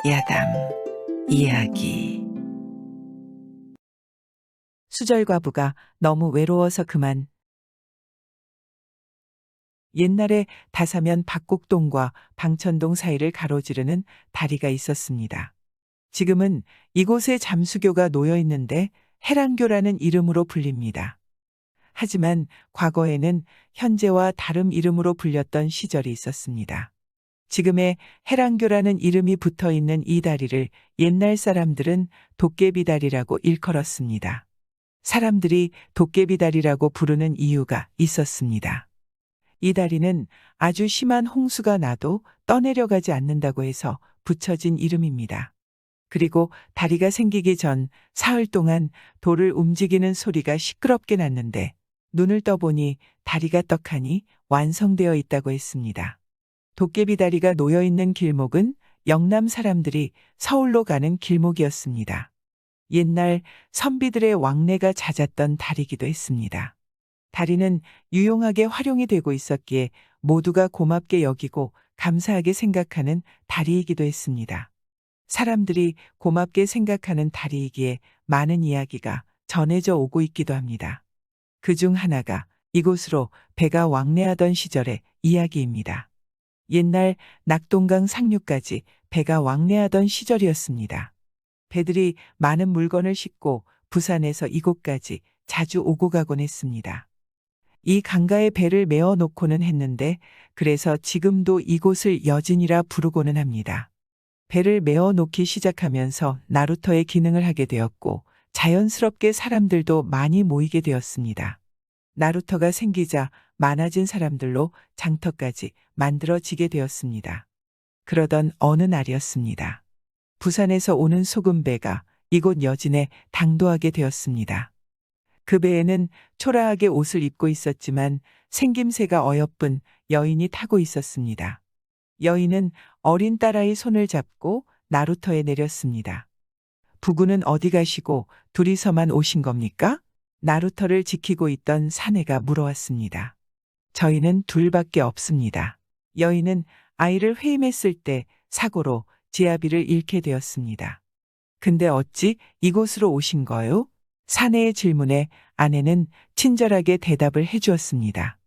야담 이야기. 수절과부가 너무 외로워서 그만. 옛날에 다사면 박곡동과 방천동 사이를 가로지르는 다리가 있었습니다. 지금은 이곳에 잠수교가 놓여 있는데 해랑교라는 이름으로 불립니다. 하지만 과거에는 현재와 다른 이름으로 불렸던 시절이 있었습니다. 지금의 해랑교라는 이름이 붙어 있는 이 다리를 옛날 사람들은 도깨비다리라고 일컬었습니다. 사람들이 도깨비다리라고 부르는 이유가 있었습니다. 이 다리는 아주 심한 홍수가 나도 떠내려가지 않는다고 해서 붙여진 이름입니다. 그리고 다리가 생기기 전 사흘 동안 돌을 움직이는 소리가 시끄럽게 났는데 눈을 떠보니 다리가 떡하니 완성되어 있다고 했습니다. 도깨비다리가 놓여 있는 길목은 영남 사람들이 서울로 가는 길목이었습니다. 옛날 선비들의 왕래가 잦았던 다리이기도 했습니다. 다리는 유용하게 활용이 되고 있었기에 모두가 고맙게 여기고 감사하게 생각하는 다리이기도 했습니다. 사람들이 고맙게 생각하는 다리이기에 많은 이야기가 전해져 오고 있기도 합니다. 그중 하나가 이곳으로 배가 왕래하던 시절의 이야기입니다. 옛날 낙동강 상류까지 배가 왕래하던 시절이었습니다. 배들이 많은 물건을 싣고 부산에서 이곳까지 자주 오고 가곤 했습니다. 이 강가에 배를 메어 놓고는 했는데 그래서 지금도 이곳을 여진이라 부르고는 합니다. 배를 메어 놓기 시작하면서 나루터의 기능을 하게 되었고 자연스럽게 사람들도 많이 모이게 되었습니다. 나루터가 생기자 많아진 사람들로 장터까지 만들어지게 되었습니다. 그러던 어느 날이었습니다. 부산에서 오는 소금배가 이곳 여진에 당도하게 되었습니다. 그 배에는 초라하게 옷을 입고 있었지만 생김새가 어여쁜 여인이 타고 있었습니다. 여인은 어린 딸아이 손을 잡고 나루터에 내렸습니다. 부군은 어디 가시고 둘이서만 오신 겁니까? 나루터를 지키고 있던 사내가 물어왔습니다. 저희는 둘밖에 없습니다. 여인은 아이를 회임했을 때 사고로 지아비를 잃게 되었습니다. 근데 어찌 이곳으로 오신 거요? 사내의 질문에 아내는 친절하게 대답을 해주었습니다.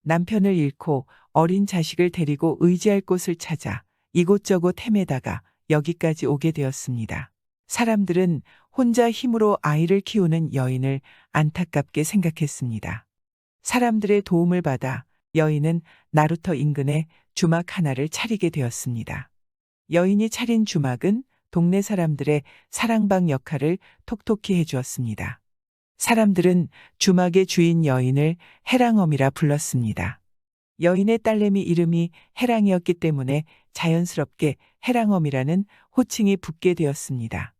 남편을 잃고 어린 자식을 데리고 의지할 곳을 찾아 이곳저곳 헤매다가 여기까지 오게 되었습니다. 사람들은 혼자 힘으로 아이를 키우는 여인을 안타깝게 생각했습니다. 사람들의 도움을 받아 여인은 나루터 인근에 주막 하나를 차리게 되었습니다. 여인이 차린 주막은 동네 사람들의 사랑방 역할을 톡톡히 해주었습니다. 사람들은 주막의 주인 여인을 해랑어미라 불렀습니다. 여인의 딸내미 이름이 해랑이었기 때문에 자연스럽게 해랑어미라는 호칭이 붙게 되었습니다.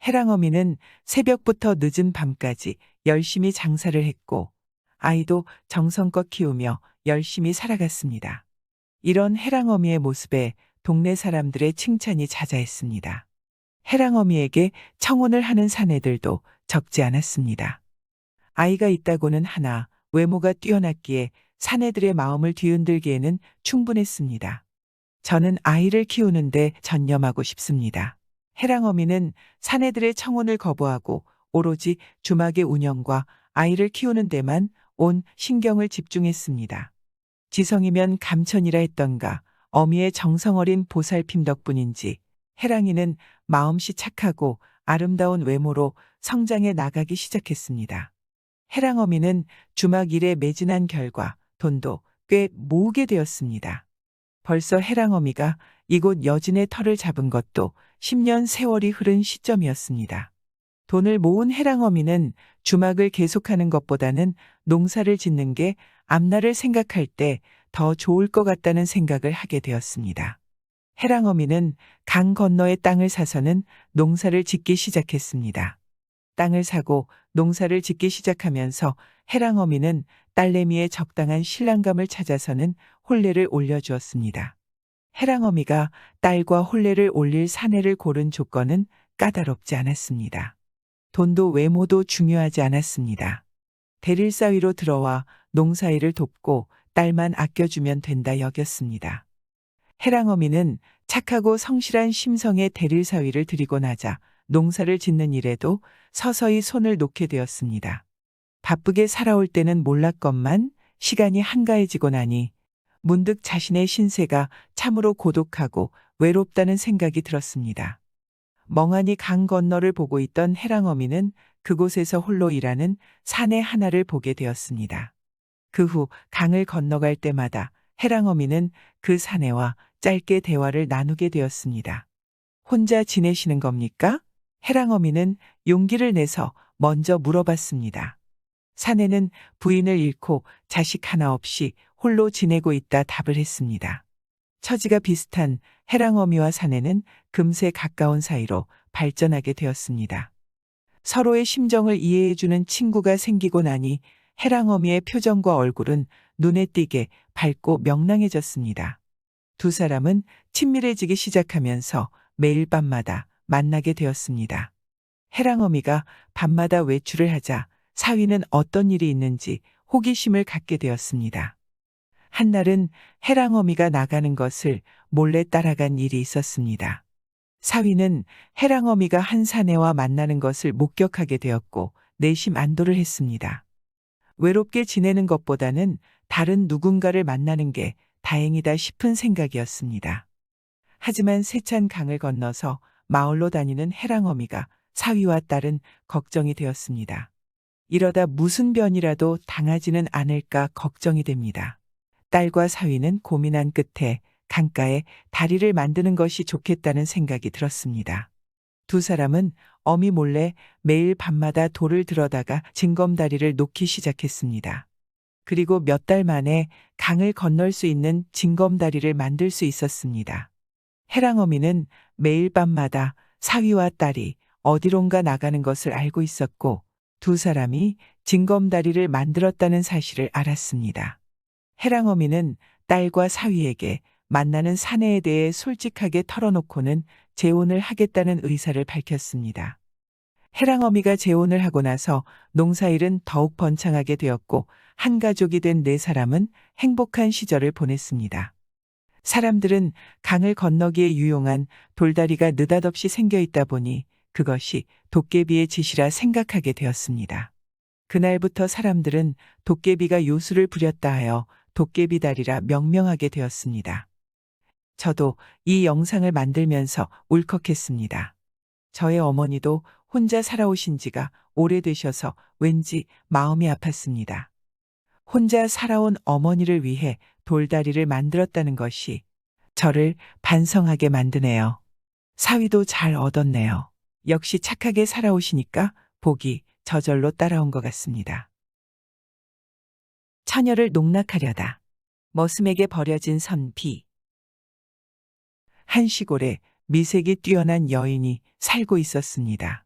해랑어미는 새벽부터 늦은 밤까지 열심히 장사를 했고 아이도 정성껏 키우며 열심히 살아갔습니다. 이런 해랑어미의 모습에 동네 사람들의 칭찬이 자자했습니다. 해랑어미에게 청혼을 하는 사내들도 적지 않았습니다. 아이가 있다고는 하나 외모가 뛰어났기에 사내들의 마음을 뒤흔들기에는 충분했습니다. 저는 아이를 키우는데 전념하고 싶습니다. 해랑어미는 사내들의 청혼을 거부하고 오로지 주막의 운영과 아이를 키우는 데만 온 신경을 집중했습니다. 지성이면 감천이라 했던가 어미의 정성어린 보살핌 덕분인지 해랑이는 마음씨 착하고 아름다운 외모로 성장해 나가기 시작했습니다. 해랑어미는 주막 일에 매진한 결과 돈도 꽤 모으게 되었습니다. 벌써 해랑어미가 이곳 여진의 터를 잡은 것도 10년 세월이 흐른 시점이었습니다. 돈을 모은 해랑어미는 주막을 계속하는 것보다는 농사를 짓는 게 앞날을 생각할 때 더 좋을 것 같다는 생각을 하게 되었습니다. 해랑어미는 강 건너의 땅을 사서는 농사를 짓기 시작했습니다. 땅을 사고 농사를 짓기 시작하면서 해랑어미는 딸내미의 적당한 신랑감을 찾아서는 혼례를 올려주었습니다. 해랑어미가 딸과 혼례를 올릴 사내를 고른 조건은 까다롭지 않았습니다. 돈도 외모도 중요하지 않았습니다. 대릴사위로 들어와 농사일을 돕고 딸만 아껴주면 된다 여겼습니다. 해랑어미는 착하고 성실한 심성의 대릴사위를 들이고 나자 농사를 짓는 일에도 서서히 손을 놓게 되었습니다. 바쁘게 살아올 때는 몰랐건만 시간이 한가해지고 나니 문득 자신의 신세가 참으로 고독하고 외롭다는 생각이 들었습니다. 멍하니 강 건너를 보고 있던 해랑어미는 그곳에서 홀로 일하는 사내 하나를 보게 되었습니다. 그 후 강을 건너갈 때마다 해랑어미는 그 사내와 짧게 대화를 나누게 되었습니다. 혼자 지내시는 겁니까? 해랑어미는 용기를 내서 먼저 물어봤습니다. 사내는 부인을 잃고 자식 하나 없이 홀로 지내고 있다 답을 했습니다. 처지가 비슷한 해랑어미와 사내는 금세 가까운 사이로 발전하게 되었습니다. 서로의 심정을 이해해주는 친구가 생기고 나니 해랑어미의 표정과 얼굴은 눈에 띄게 밝고 명랑해졌습니다. 두 사람은 친밀해지기 시작하면서 매일 밤마다 만나게 되었습니다. 해랑어미가 밤마다 외출을 하자 사위는 어떤 일이 있는지 호기심을 갖게 되었습니다. 한날은 해랑어미가 나가는 것을 몰래 따라간 일이 있었습니다. 사위는 해랑어미가 한 사내와 만나는 것을 목격하게 되었고 내심 안도를 했습니다. 외롭게 지내는 것보다는 다른 누군가를 만나는 게 다행이다 싶은 생각이었습니다. 하지만 세찬 강을 건너서 마을로 다니는 해랑어미가 사위와 딸은 걱정이 되었습니다. 이러다 무슨 변이라도 당하지는 않을까 걱정이 됩니다. 딸과 사위는 고민한 끝에 강가에 다리를 만드는 것이 좋겠다는 생각이 들었습니다. 두 사람은 어미 몰래 매일 밤마다 돌을 들어다가 징검다리를 놓기 시작했습니다. 그리고 몇 달 만에 강을 건널 수 있는 징검다리를 만들 수 있었습니다. 해랑어미는 매일 밤마다 사위와 딸이 어디론가 나가는 것을 알고 있었고 두 사람이 징검다리를 만들었다는 사실을 알았습니다. 해랑어미는 딸과 사위에게 만나는 사내에 대해 솔직하게 털어놓고는 재혼을 하겠다는 의사를 밝혔습니다. 해랑어미가 재혼을 하고 나서 농사일은 더욱 번창하게 되었고 한 가족이 된 네 사람은 행복한 시절을 보냈습니다. 사람들은 강을 건너기에 유용한 돌다리가 느닷없이 생겨 있다 보니 그것이 도깨비의 짓이라 생각하게 되었습니다. 그날부터 사람들은 도깨비가 요술을 부렸다 하여 도깨비다리라 명명하게 되었습니다. 저도 이 영상을 만들면서 울컥했습니다. 저의 어머니도 혼자 살아오신 지가 오래되셔서 왠지 마음이 아팠습니다. 혼자 살아온 어머니를 위해 돌다리를 만들었다는 것이 저를 반성하게 만드네요. 사위도 잘 얻었네요. 역시 착하게 살아오시니까 복이 저절로 따라온 것 같습니다. 처녀를 농락하려다. 머슴에게 버려진 선비. 한 시골에 미색이 뛰어난 여인이 살고 있었습니다.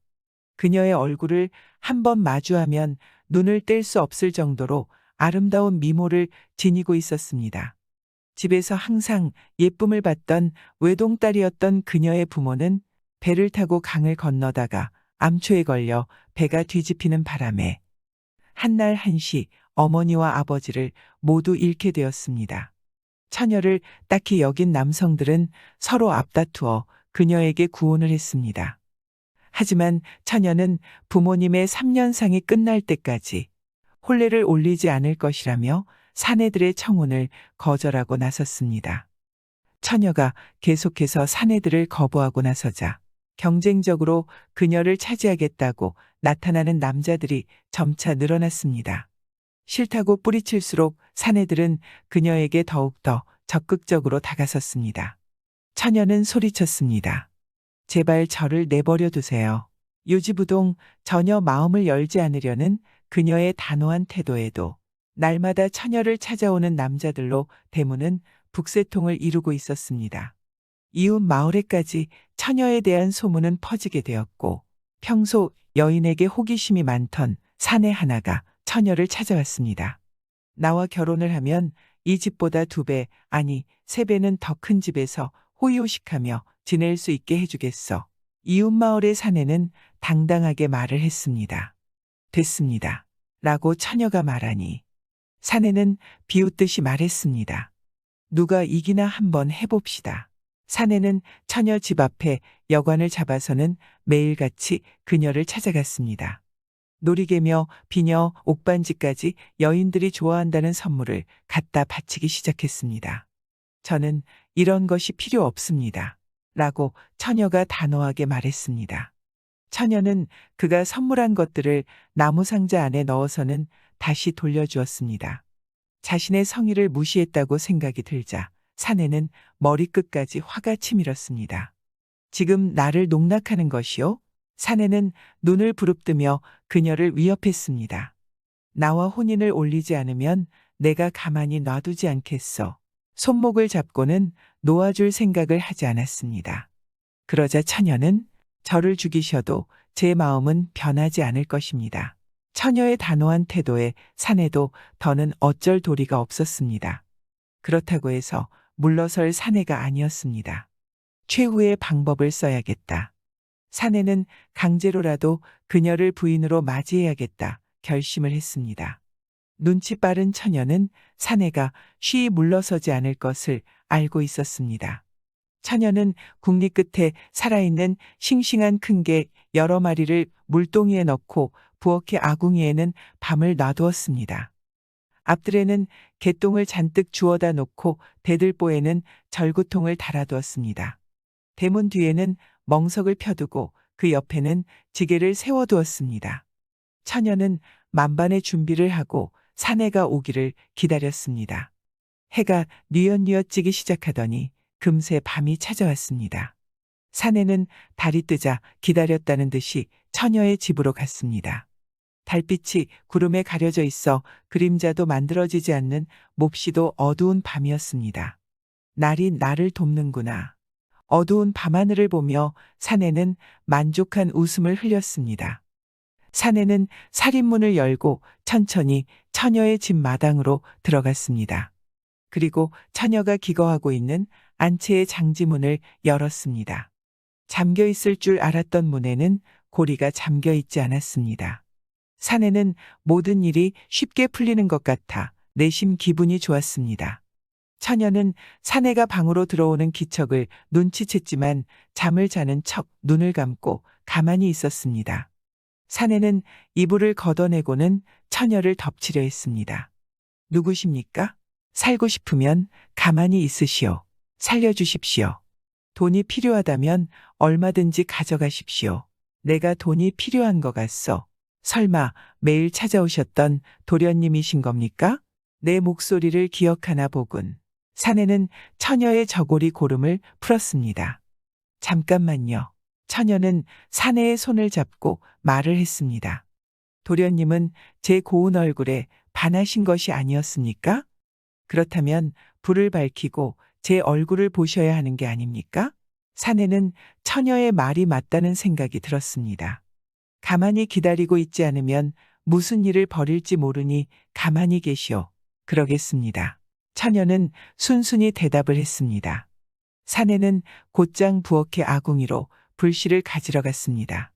그녀의 얼굴을 한번 마주하면 눈을 뗄 수 없을 정도로 아름다운 미모를 지니고 있었습니다. 집에서 항상 예쁨을 받던 외동딸이었던 그녀의 부모는 배를 타고 강을 건너다가 암초에 걸려 배가 뒤집히는 바람에 한날 한시 어머니와 아버지를 모두 잃게 되었습니다. 처녀를 딱히 여긴 남성들은 서로 앞다투어 그녀에게 구혼을 했습니다. 하지만 처녀는 부모님의 3년상이 끝날 때까지 혼례를 올리지 않을 것이라며 사내들의 청혼을 거절하고 나섰습니다. 처녀가 계속해서 사내들을 거부하고 나서자 경쟁적으로 그녀를 차지하겠다고 나타나는 남자들이 점차 늘어났습니다. 싫다고 뿌리칠수록 사내들은 그녀에게 더욱더 적극적으로 다가섰습니다. 처녀는 소리쳤습니다. 제발 저를 내버려 두세요. 요지부동 전혀 마음을 열지 않으려는 그녀의 단호한 태도에도 날마다 처녀를 찾아오는 남자들로 대문은 북새통을 이루고 있었습니다. 이웃 마을에까지 처녀에 대한 소문은 퍼지게 되었고 평소 여인에게 호기심이 많던 사내 하나가 처녀를 찾아왔습니다. 나와 결혼을 하면 이 집보다 2배, 아니 3배는 더 큰 집에서 호의호식하며 지낼 수 있게 해주겠어. 이웃 마을의 사내는 당당하게 말을 했습니다. 됐습니다. 라고 처녀가 말하니 사내는 비웃듯이 말했습니다. 누가 이기나 한번 해봅시다. 사내는 처녀 집 앞에 여관을 잡아서는 매일같이 그녀를 찾아갔습니다. 놀이개며 비녀, 옥반지까지 여인들이 좋아한다는 선물을 갖다 바치기 시작했습니다. 저는 이런 것이 필요 없습니다. 라고 처녀가 단호하게 말했습니다. 처녀는 그가 선물한 것들을 나무 상자 안에 넣어서는 다시 돌려주었습니다. 자신의 성의를 무시했다고 생각이 들자 사내는 머리끝까지 화가 치밀었습니다. 지금 나를 농락하는 것이요? 사내는 눈을 부릅뜨며 그녀를 위협했습니다. 나와 혼인을 올리지 않으면 내가 가만히 놔두지 않겠어. 손목을 잡고는 놓아줄 생각을 하지 않았습니다. 그러자 처녀는 저를 죽이셔도 제 마음은 변하지 않을 것입니다. 처녀의 단호한 태도에 사내도 더는 어쩔 도리가 없었습니다. 그렇다고 해서 물러설 사내가 아니었습니다. 최후의 방법을 써야겠다. 사내는 강제로라도 그녀를 부인으로 맞이해야겠다 결심을 했습니다. 눈치 빠른 처녀는 사내가 쉬이 물러서지 않을 것을 알고 있었습니다. 처녀는 국리 끝에 살아있는 싱싱한 큰 개 여러 마리를 물동이에 넣고 부엌의 아궁이에는 밤을 놔두었습니다. 앞들에는 개똥을 잔뜩 주워다 놓고 대들보에는 절구통을 달아두었습니다. 대문 뒤에는 멍석을 펴두고 그 옆에는 지게를 세워두었습니다. 처녀는 만반의 준비를 하고 사내가 오기를 기다렸습니다. 해가 뉘엿뉘엿 지기 시작하더니 금세 밤이 찾아왔습니다. 사내는 달이 뜨자 기다렸다는 듯이 처녀의 집으로 갔습니다. 달빛이 구름에 가려져 있어 그림자도 만들어지지 않는 몹시도 어두운 밤이었습니다. 날이 나를 돕는구나. 어두운 밤하늘을 보며 사내는 만족한 웃음을 흘렸습니다. 사내는 살인문을 열고 천천히 처녀의 집 마당으로 들어갔습니다. 그리고 처녀가 기거하고 있는 안채의 장지문을 열었습니다. 잠겨 있을 줄 알았던 문에는 고리가 잠겨 있지 않았습니다. 사내는 모든 일이 쉽게 풀리는 것 같아 내심 기분이 좋았습니다. 처녀는 사내가 방으로 들어오는 기척을 눈치챘지만 잠을 자는 척 눈을 감고 가만히 있었습니다. 사내는 이불을 걷어내고는 처녀를 덮치려 했습니다. 누구십니까? 살고 싶으면 가만히 있으시오. 살려주십시오. 돈이 필요하다면 얼마든지 가져가십시오. 내가 돈이 필요한 것 같소. 설마 매일 찾아오셨던 도련님이신 겁니까? 내 목소리를 기억하나 보군. 사내는 처녀의 저고리 고름을 풀었습니다. 잠깐만요. 처녀는 사내의 손을 잡고 말을 했습니다. 도련님은 제 고운 얼굴에 반하신 것이 아니었습니까? 그렇다면 불을 밝히고 제 얼굴을 보셔야 하는 게 아닙니까? 사내는 처녀의 말이 맞다는 생각이 들었습니다. 가만히 기다리고 있지 않으면 무슨 일을 벌일지 모르니 가만히 계시오. 그러겠습니다. 처녀는 순순히 대답을 했습니다. 사내는 곧장 부엌의 아궁이로 불씨를 가지러 갔습니다.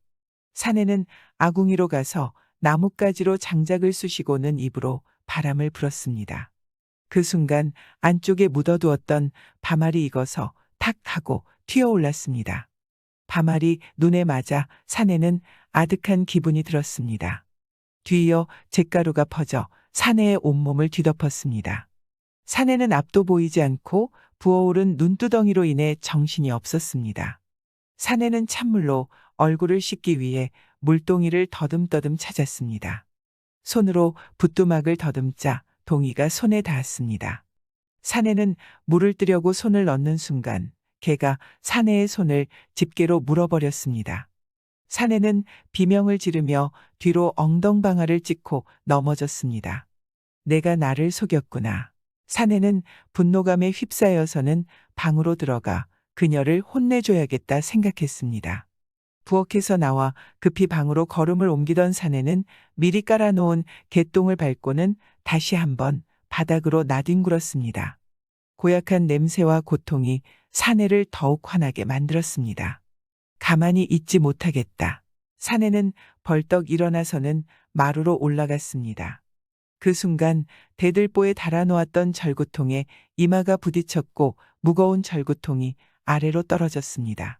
사내는 아궁이로 가서 나뭇가지로 장작을 쑤시고는 입으로 바람을 불었습니다. 그 순간 안쪽에 묻어두었던 밤알이 익어서 탁 하고 튀어올랐습니다. 밤알이 눈에 맞아 사내는 아득한 기분이 들었습니다. 뒤이어 잿가루가 퍼져 사내의 온몸을 뒤덮었습니다. 사내는 앞도 보이지 않고 부어오른 눈두덩이로 인해 정신이 없었습니다. 사내는 찬물로 얼굴을 씻기 위해 물동이를 더듬더듬 찾았습니다. 손으로 붓두막을 더듬자 동이가 손에 닿았습니다. 사내는 물을 뜨려고 손을 넣는 순간 개가 사내의 손을 집게로 물어버렸습니다. 사내는 비명을 지르며 뒤로 엉덩방아를 찍고 넘어졌습니다. 내가 나를 속였구나. 사내는 분노감에 휩싸여서는 방으로 들어가 그녀를 혼내줘야겠다 생각했습니다. 부엌에서 나와 급히 방으로 걸음을 옮기던 사내는 미리 깔아놓은 개똥을 밟고는 다시 한번 바닥으로 나뒹굴었습니다. 고약한 냄새와 고통이 사내를 더욱 화나게 만들었습니다. 가만히 있지 못하겠다. 사내는 벌떡 일어나서는 마루로 올라갔습니다. 그 순간 대들보에 달아놓았던 절구통에 이마가 부딪혔고 무거운 절구통이 아래로 떨어졌습니다.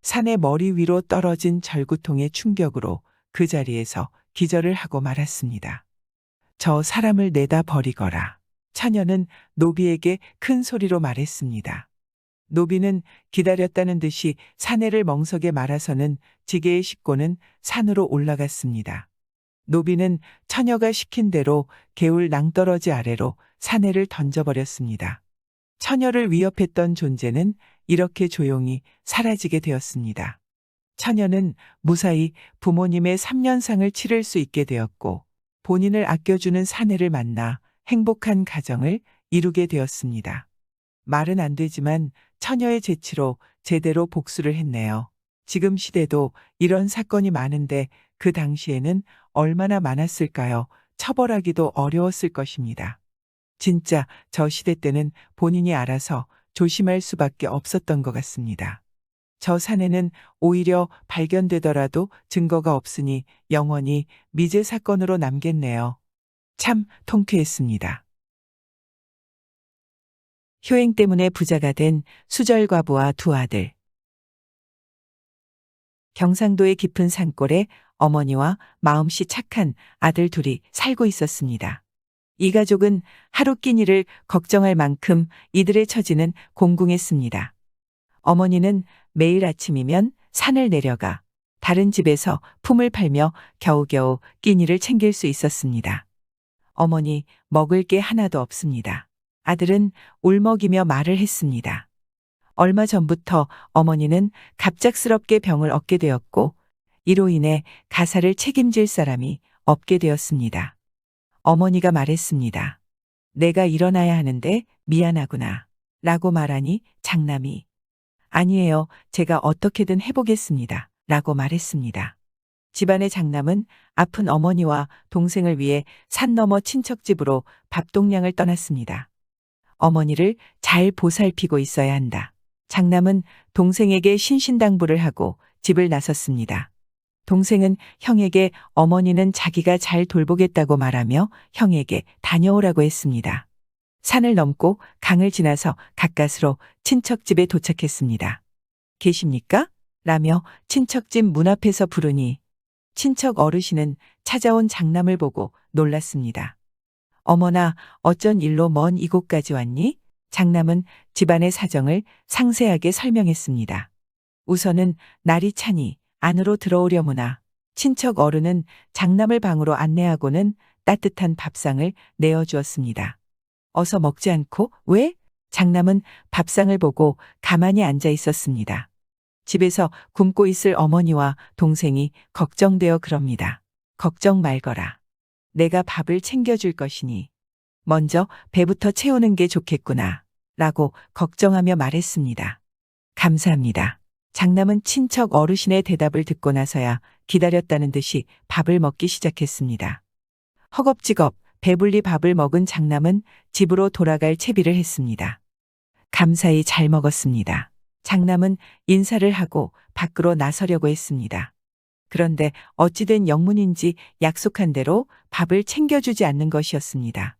산의 머리 위로 떨어진 절구통의 충격으로 그 자리에서 기절을 하고 말았습니다. 저 사람을 내다 버리거라. 처녀는 노비에게 큰 소리로 말했습니다. 노비는 기다렸다는 듯이 사내를 멍석에 말아서는 지게에 싣고는 산으로 올라갔습니다. 노비는 처녀가 시킨 대로 개울 낭떠러지 아래로 사내를 던져버렸습니다. 처녀를 위협했던 존재는 이렇게 조용히 사라지게 되었습니다. 처녀는 무사히 부모님의 3년상을 치를 수 있게 되었고 본인을 아껴주는 사내를 만나 행복한 가정을 이루게 되었습니다. 말은 안 되지만 처녀의 재치로 제대로 복수를 했네요. 지금 시대도 이런 사건이 많은데 그 당시에는 얼마나 많았을까요? 처벌하기도 어려웠을 것입니다. 진짜 저 시대 때는 본인이 알아서 조심할 수밖에 없었던 것 같습니다. 저 사내는 오히려 발견되더라도 증거가 없으니 영원히 미제 사건으로 남겠네요. 참 통쾌했습니다. 효행 때문에 부자가 된 수절과부와 두 아들. 경상도의 깊은 산골에 어머니와 마음씨 착한 아들 둘이 살고 있었습니다. 이 가족은 하루 끼니를 걱정할 만큼 이들의 처지는 공공했습니다. 어머니는 매일 아침이면 산을 내려가 다른 집에서 품을 팔며 겨우겨우 끼니를 챙길 수 있었습니다. 어머니, 먹을 게 하나도 없습니다. 아들은 울먹이며 말을 했습니다. 얼마 전부터 어머니는 갑작스럽게 병을 얻게 되었고 이로 인해 가사를 책임질 사람이 없게 되었습니다. 어머니가 말했습니다. 내가 일어나야 하는데 미안하구나 라고 말하니 장남이 아니에요. 제가 어떻게든 해보겠습니다 라고 말했습니다. 집안의 장남은 아픈 어머니와 동생을 위해 산 너머 친척집으로 밥동량을 떠났습니다. 어머니를 잘 보살피고 있어야 한다. 장남은 동생에게 신신당부를 하고 집을 나섰습니다. 동생은 형에게 어머니는 자기가 잘 돌보겠다고 말하며 형에게 다녀오라고 했습니다. 산을 넘고 강을 지나서 가까스로 친척집에 도착했습니다. 계십니까? 라며 친척집 문 앞에서 부르니 친척 어르신은 찾아온 장남을 보고 놀랐습니다. 어머나, 어쩐 일로 먼 이곳까지 왔니? 장남은 집안의 사정을 상세하게 설명했습니다. 우선은 날이 차니 안으로 들어오려무나 친척 어른은 장남을 방으로 안내하고는 따뜻한 밥상을 내어주었습니다. 어서 먹지 않고 왜? 장남은 밥상을 보고 가만히 앉아 있었습니다. 집에서 굶고 있을 어머니와 동생이 걱정되어 그럽니다. 걱정 말거라. 내가 밥을 챙겨줄 것이니 먼저 배부터 채우는 게 좋겠구나 라고 걱정하며 말했습니다. 감사합니다. 장남은 친척 어르신의 대답을 듣고 나서야 기다렸다는 듯이 밥을 먹기 시작했습니다. 허겁지겁 배불리 밥을 먹은 장남은 집으로 돌아갈 채비를 했습니다. 감사히 잘 먹었습니다. 장남은 인사를 하고 밖으로 나서려고 했습니다. 그런데 어찌된 영문인지 약속한 대로 밥을 챙겨주지 않는 것이었습니다.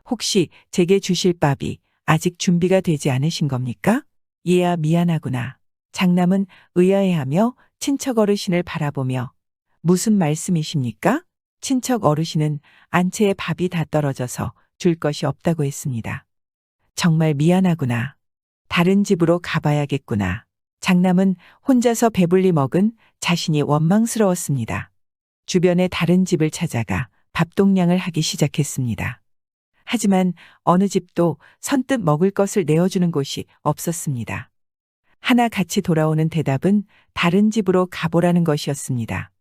혹시 제게 주실 밥이 아직 준비가 되지 않으신 겁니까? 얘야 미안하구나. 장남은 의아해하며 친척 어르신을 바라보며 무슨 말씀이십니까? 친척 어르신은 안채에 밥이 다 떨어져서 줄 것이 없다고 했습니다. 정말 미안하구나. 다른 집으로 가봐야겠구나. 장남은 혼자서 배불리 먹은 자신이 원망스러웠습니다. 주변의 다른 집을 찾아가 밥동량을 하기 시작했습니다. 하지만 어느 집도 선뜻 먹을 것을 내어주는 곳이 없었습니다. 하나같이 돌아오는 대답은 다른 집으로 가보라는 것이었습니다.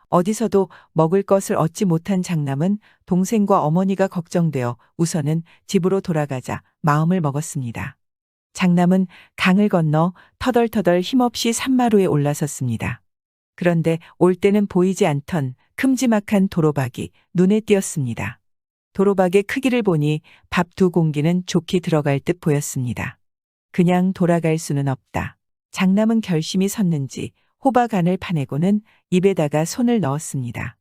어디서도 먹을 것을 얻지 못한 장남은 동생과 어머니가 걱정되어 우선은 집으로 돌아가자 마음을 먹었습니다. 장남은 강을 건너 터덜터덜 힘없이 산마루에 올라섰습니다. 그런데 올 때는 보이지 않던 큼지막한 도로박이 눈에 띄었습니다. 도로박의 크기를 보니 밥 2공기는 좋게 들어갈 듯 보였습니다. 그냥 돌아갈 수는 없다. 장남은 결심이 섰는지 호박 안을 파내고는 입에다가 손을 넣었습니다.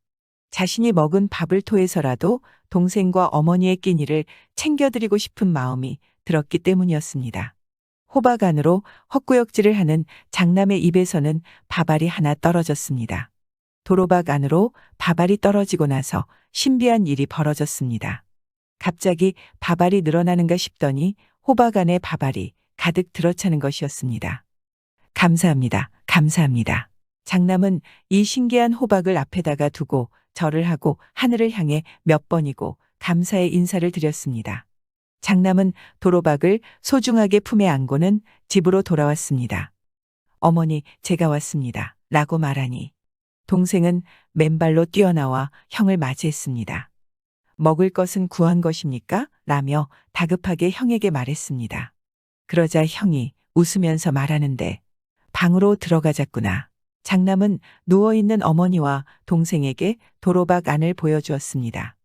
자신이 먹은 밥을 토해서라도 동생과 어머니의 끼니를 챙겨드리고 싶은 마음이 들었기 때문이었습니다. 호박 안으로 헛구역질을 하는 장남의 입에서는 밥알이 하나 떨어졌습니다. 도로박 안으로 밥알이 떨어지고 나서 신비한 일이 벌어졌습니다. 갑자기 밥알이 늘어나는가 싶더니 호박 안에 밥알이 가득 들어차는 것이었습니다. 감사합니다. 감사합니다. 장남은 이 신기한 호박을 앞에다가 두고 절을 하고 하늘을 향해 몇 번이고 감사의 인사를 드렸습니다. 장남은 도로박을 소중하게 품에 안고는 집으로 돌아왔습니다. 어머니, 제가 왔습니다. 라고 말하니 동생은 맨발로 뛰어나와 형을 맞이했습니다. 먹을 것은 구한 것입니까? 라며 다급하게 형에게 말했습니다. 그러자 형이 웃으면서 말하는데 방으로 들어가자꾸나. 장남은 누워있는 어머니와 동생에게 도로박 안을 보여주었습니다.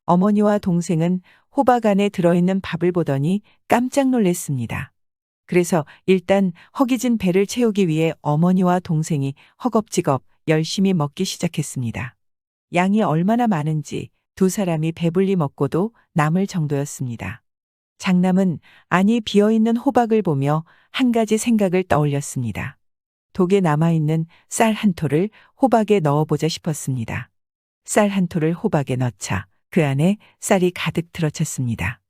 어머니와 동생은 호박 안에 들어있는 밥을 보더니 깜짝 놀랐습니다. 그래서 일단 허기진 배를 채우기 위해 어머니와 동생이 허겁지겁 열심히 먹기 시작했습니다. 양이 얼마나 많은지 두 사람이 배불리 먹고도 남을 정도였습니다. 장남은 안이 비어있는 호박을 보며 한 가지 생각을 떠올렸습니다. 독에 남아있는 쌀 한 톨을 호박에 넣어보자 싶었습니다. 쌀 한 톨을 호박에 넣자 그 안에 쌀이 가득 들어찼습니다.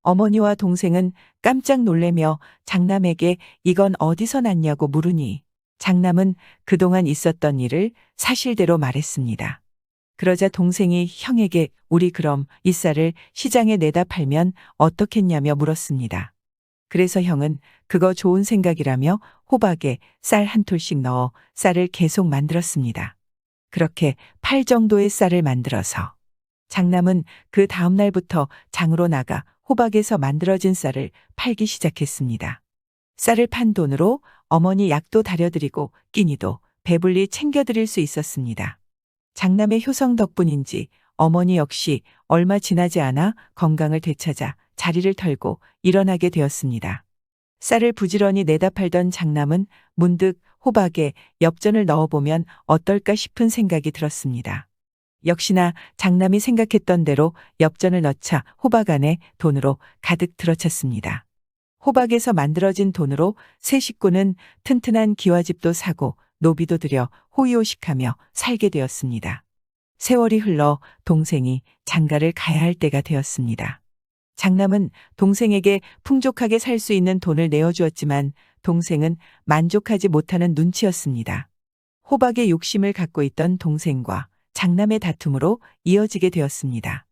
어머니와 동생은 깜짝 놀래며 장남에게 이건 어디서 났냐고 물으니 장남은 그동안 있었던 일을 사실대로 말했습니다. 그러자 동생이 형에게 우리 그럼 이 쌀을 시장에 내다 팔면 어떻겠냐며 물었습니다. 그래서 형은 그거 좋은 생각이라며 호박에 쌀 한 톨씩 넣어 쌀을 계속 만들었습니다. 그렇게 팔 정도의 쌀을 만들어서 장남은 그 다음 날부터 장으로 나가 호박에서 만들어진 쌀을 팔기 시작했습니다. 쌀을 판 돈으로 어머니 약도 다려드리고 끼니도 배불리 챙겨드릴 수 있었습니다. 장남의 효성 덕분인지 어머니 역시 얼마 지나지 않아 건강을 되찾아 자리를 털고 일어나게 되었습니다. 쌀을 부지런히 내다 팔던 장남은 문득 호박에 엽전을 넣어보면 어떨까 싶은 생각이 들었습니다. 역시나 장남이 생각했던 대로 엽전을 넣자 호박 안에 돈으로 가득 들어찼습니다. 호박에서 만들어진 돈으로 세 식구는 튼튼한 기와집도 사고 노비도 들여 호의호식하며 살게 되었습니다. 세월이 흘러 동생이 장가를 가야 할 때가 되었습니다. 장남은 동생에게 풍족하게 살 수 있는 돈을 내어주었지만 동생은 만족하지 못하는 눈치였습니다. 호박에 욕심을 갖고 있던 동생과 장남의 다툼으로 이어지게 되었습니다.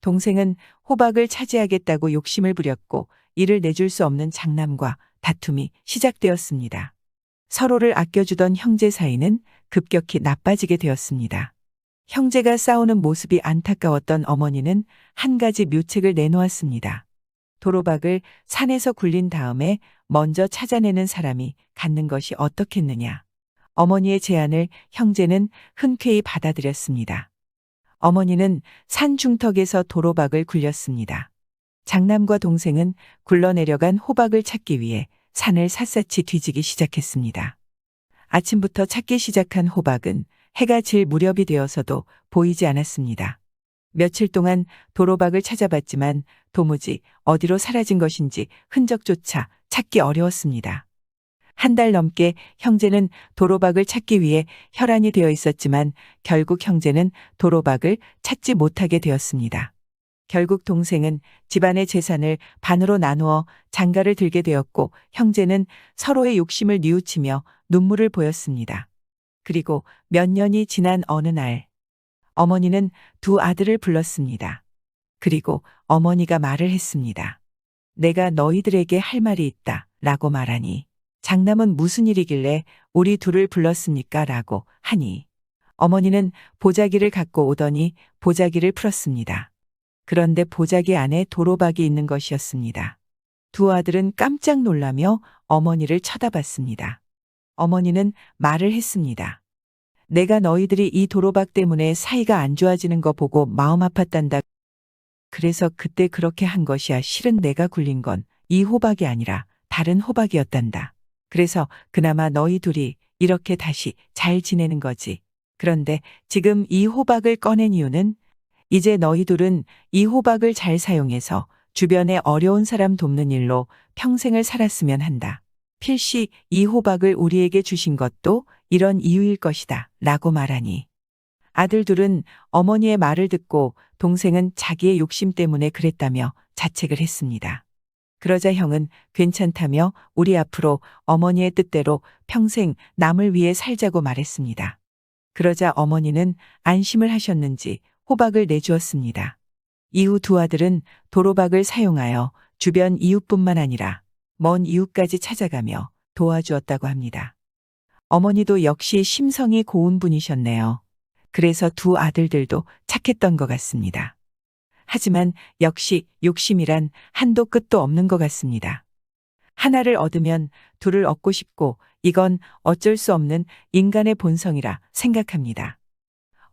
동생은 호박을 차지하겠다고 욕심을 부렸고 이를 내줄 수 없는 장남과 다툼이 시작되었습니다. 서로를 아껴주던 형제 사이는 급격히 나빠지게 되었습니다. 형제가 싸우는 모습이 안타까웠던 어머니는 한 가지 묘책을 내놓았습니다. 도로박을 산에서 굴린 다음에 먼저 찾아내는 사람이 갖는 것이 어떻겠느냐. 어머니의 제안을 형제는 흔쾌히 받아들였습니다. 어머니는 산 중턱에서 도로박을 굴렸습니다. 장남과 동생은 굴러내려간 호박을 찾기 위해 산을 샅샅이 뒤지기 시작했습니다. 아침부터 찾기 시작한 호박은 해가 질 무렵이 되어서도 보이지 않았습니다. 며칠 동안 도로박을 찾아봤지만 도무지 어디로 사라진 것인지 흔적조차 찾기 어려웠습니다. 한 달 넘게 형제는 도로박을 찾기 위해 혈안이 되어 있었지만 결국 형제는 도로박을 찾지 못하게 되었습니다. 결국 동생은 집안의 재산을 반으로 나누어 장가를 들게 되었고 형제는 서로의 욕심을 뉘우치며 눈물을 보였습니다. 그리고 몇 년이 지난 어느 날 어머니는 두 아들을 불렀습니다. 그리고 어머니가 말을 했습니다. 내가 너희들에게 할 말이 있다 라고 말하니 장남은 무슨 일이길래 우리 둘을 불렀습니까? 라고 하니 어머니는 보자기를 갖고 오더니 보자기를 풀었습니다. 그런데 보자기 안에 도로박이 있는 것이었습니다. 두 아들은 깜짝 놀라며 어머니를 쳐다봤습니다. 어머니는 말을 했습니다. 내가 너희들이 이 도로박 때문에 사이가 안 좋아지는 거 보고 마음 아팠단다. 그래서 그때 그렇게 한 것이야. 실은 내가 굴린 건 이 호박이 아니라 다른 호박이었단다. 그래서 그나마 너희 둘이 이렇게 다시 잘 지내는 거지. 그런데 지금 이 호박을 꺼낸 이유는 이제 너희 둘은 이 호박을 잘 사용해서 주변에 어려운 사람 돕는 일로 평생을 살았으면 한다. 필시 이 호박을 우리에게 주신 것도 이런 이유일 것이다. 라고 말하니 아들 둘은 어머니의 말을 듣고 동생은 자기의 욕심 때문에 그랬다며 자책을 했습니다. 그러자 형은 괜찮다며 우리 앞으로 어머니의 뜻대로 평생 남을 위해 살자고 말했습니다. 그러자 어머니는 안심을 하셨는지 호박을 내주었습니다. 이후 두 아들은 도로박을 사용하여 주변 이웃뿐만 아니라 먼 이웃까지 찾아가며 도와주었다고 합니다. 어머니도 역시 심성이 고운 분이셨네요. 그래서 두 아들들도 착했던 것 같습니다. 하지만 역시 욕심이란 한도 끝도 없는 것 같습니다. 하나를 얻으면 둘을 얻고 싶고 이건 어쩔 수 없는 인간의 본성이라 생각합니다.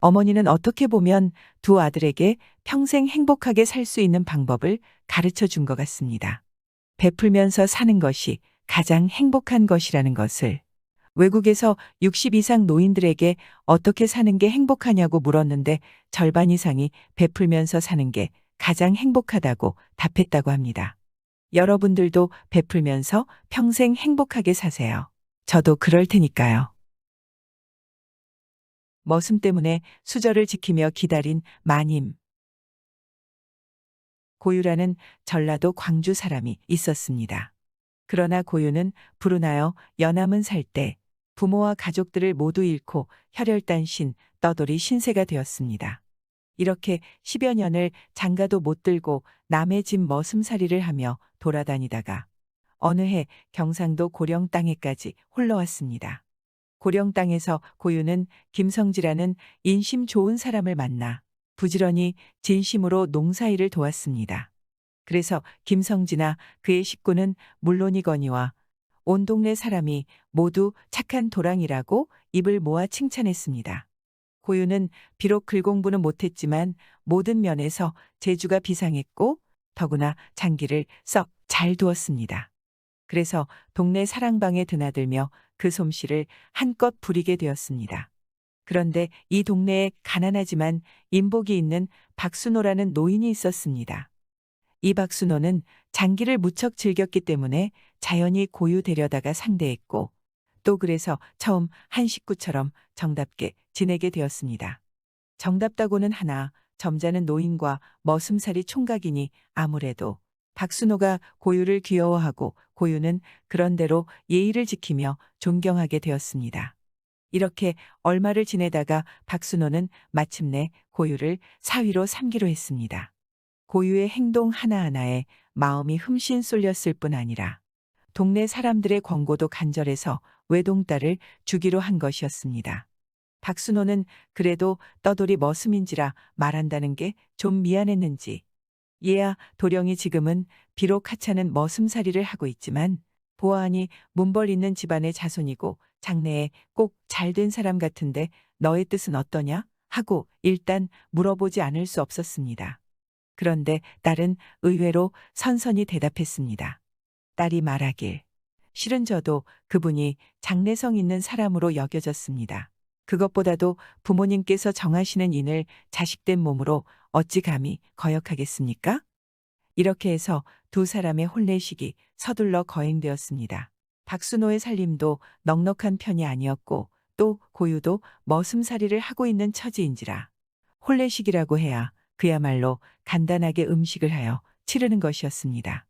어머니는 어떻게 보면 두 아들에게 평생 행복하게 살 수 있는 방법을 가르쳐 준 것 같습니다. 베풀면서 사는 것이 가장 행복한 것이라는 것을. 외국에서 60 이상 노인들에게 어떻게 사는 게 행복하냐고 물었는데 절반 이상이 베풀면서 사는 게 가장 행복하다고 답했다고 합니다. 여러분들도 베풀면서 평생 행복하게 사세요. 저도 그럴 테니까요. 머슴 때문에 수저를 지키며 기다린 마님. 고유라는 전라도 광주 사람이 있었습니다. 그러나 고유는 불운하여 연암은 살 때 부모와 가족들을 모두 잃고 혈혈단신 떠돌이 신세가 되었습니다. 이렇게 10여 년을 장가도 못 들고 남의 집 머슴살이를 하며 돌아다니다가 어느 해 경상도 고령 땅에까지 홀러왔습니다. 고령 땅에서 고유는 김성지라는 인심 좋은 사람을 만나 부지런히 진심으로 농사일을 도왔습니다. 그래서 김성지나 그의 식구는 물론이거니와 온 동네 사람이 모두 착한 도랑이라고 입을 모아 칭찬했습니다. 고유는 비록 글 공부는 못했지만 모든 면에서 재주가 비상했고 더구나 장기를 썩 잘 두었습니다. 그래서 동네 사랑방에 드나들며 그 솜씨를 한껏 부리게 되었습니다. 그런데 이 동네에 가난하지만 인복이 있는 박순호라는 노인이 있었습니다. 이 박순호는 장기를 무척 즐겼기 때문에 자연히 고유 데려다가 상대했고 또 그래서 처음 한 식구처럼 정답게 지내게 되었습니다. 정답다고는 하나 점잖은 노인과 머슴살이 총각이니 아무래도 박순호가 고유를 귀여워하고 고유는 그런대로 예의를 지키며 존경하게 되었습니다. 이렇게 얼마를 지내다가 박순호는 마침내 고유를 사위로 삼기로 했습니다. 고유의 행동 하나하나에 마음이 흠씬 쏠렸을 뿐 아니라 동네 사람들의 권고도 간절해서 외동딸을 주기로 한 것이었습니다. 박순호는 그래도 떠돌이 머슴인지라 말한다는 게 좀 미안했는지 얘야 도령이 지금은 비록 하찮은 머슴살이를 하고 있지만 보아하니 문벌 있는 집안의 자손이고 장래에 꼭 잘된 사람 같은데 너의 뜻은 어떠냐? 하고 일단 물어보지 않을 수 없었습니다. 그런데 딸은 의외로 선선히 대답했습니다. 딸이 말하길 실은 저도 그분이 장래성 있는 사람으로 여겨졌습니다. 그것보다도 부모님께서 정하시는 인을 자식된 몸으로 어찌 감히 거역하겠습니까? 이렇게 해서 두 사람의 혼례식이 서둘러 거행되었습니다. 박순호의 살림도 넉넉한 편이 아니었고 또 고유도 머슴살이를 하고 있는 처지인지라 혼례식이라고 해야 그야말로 간단하게 음식을 하여 치르는 것이었습니다.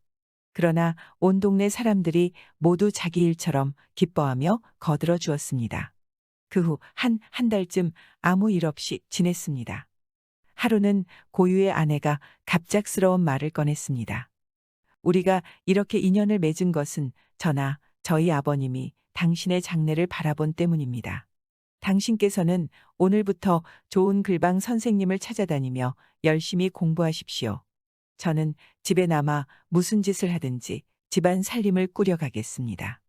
그러나 온 동네 사람들이 모두 자기 일처럼 기뻐하며 거들어 주었습니다. 그 후 한 달쯤 아무 일 없이 지냈습니다. 하루는 고유의 아내가 갑작스러운 말을 꺼냈습니다. 우리가 이렇게 인연을 맺은 것은 저나 저희 아버님이 당신의 장래를 바라본 때문입니다. 당신께서는 오늘부터 좋은 글방 선생님을 찾아다니며 열심히 공부하십시오. 저는 집에 남아 무슨 짓을 하든지 집안 살림을 꾸려가겠습니다.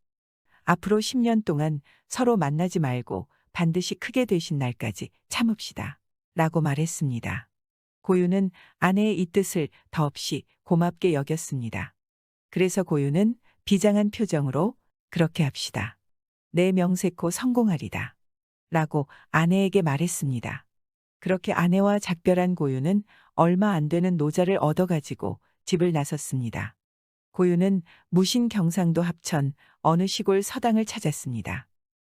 앞으로 10년 동안 서로 만나지 말고 반드시 크게 되신 날까지 참읍시다. 라고 말했습니다. 고유는 아내의 이 뜻을 더없이 고맙게 여겼습니다. 그래서 고유는 비장한 표정으로 그렇게 합시다. 내 명세코 성공하리다. 라고 아내에게 말했습니다. 그렇게 아내와 작별한 고유는 얼마 안 되는 노자를 얻어가지고 집을 나섰습니다. 고유는 무신 경상도 합천 어느 시골 서당을 찾았습니다.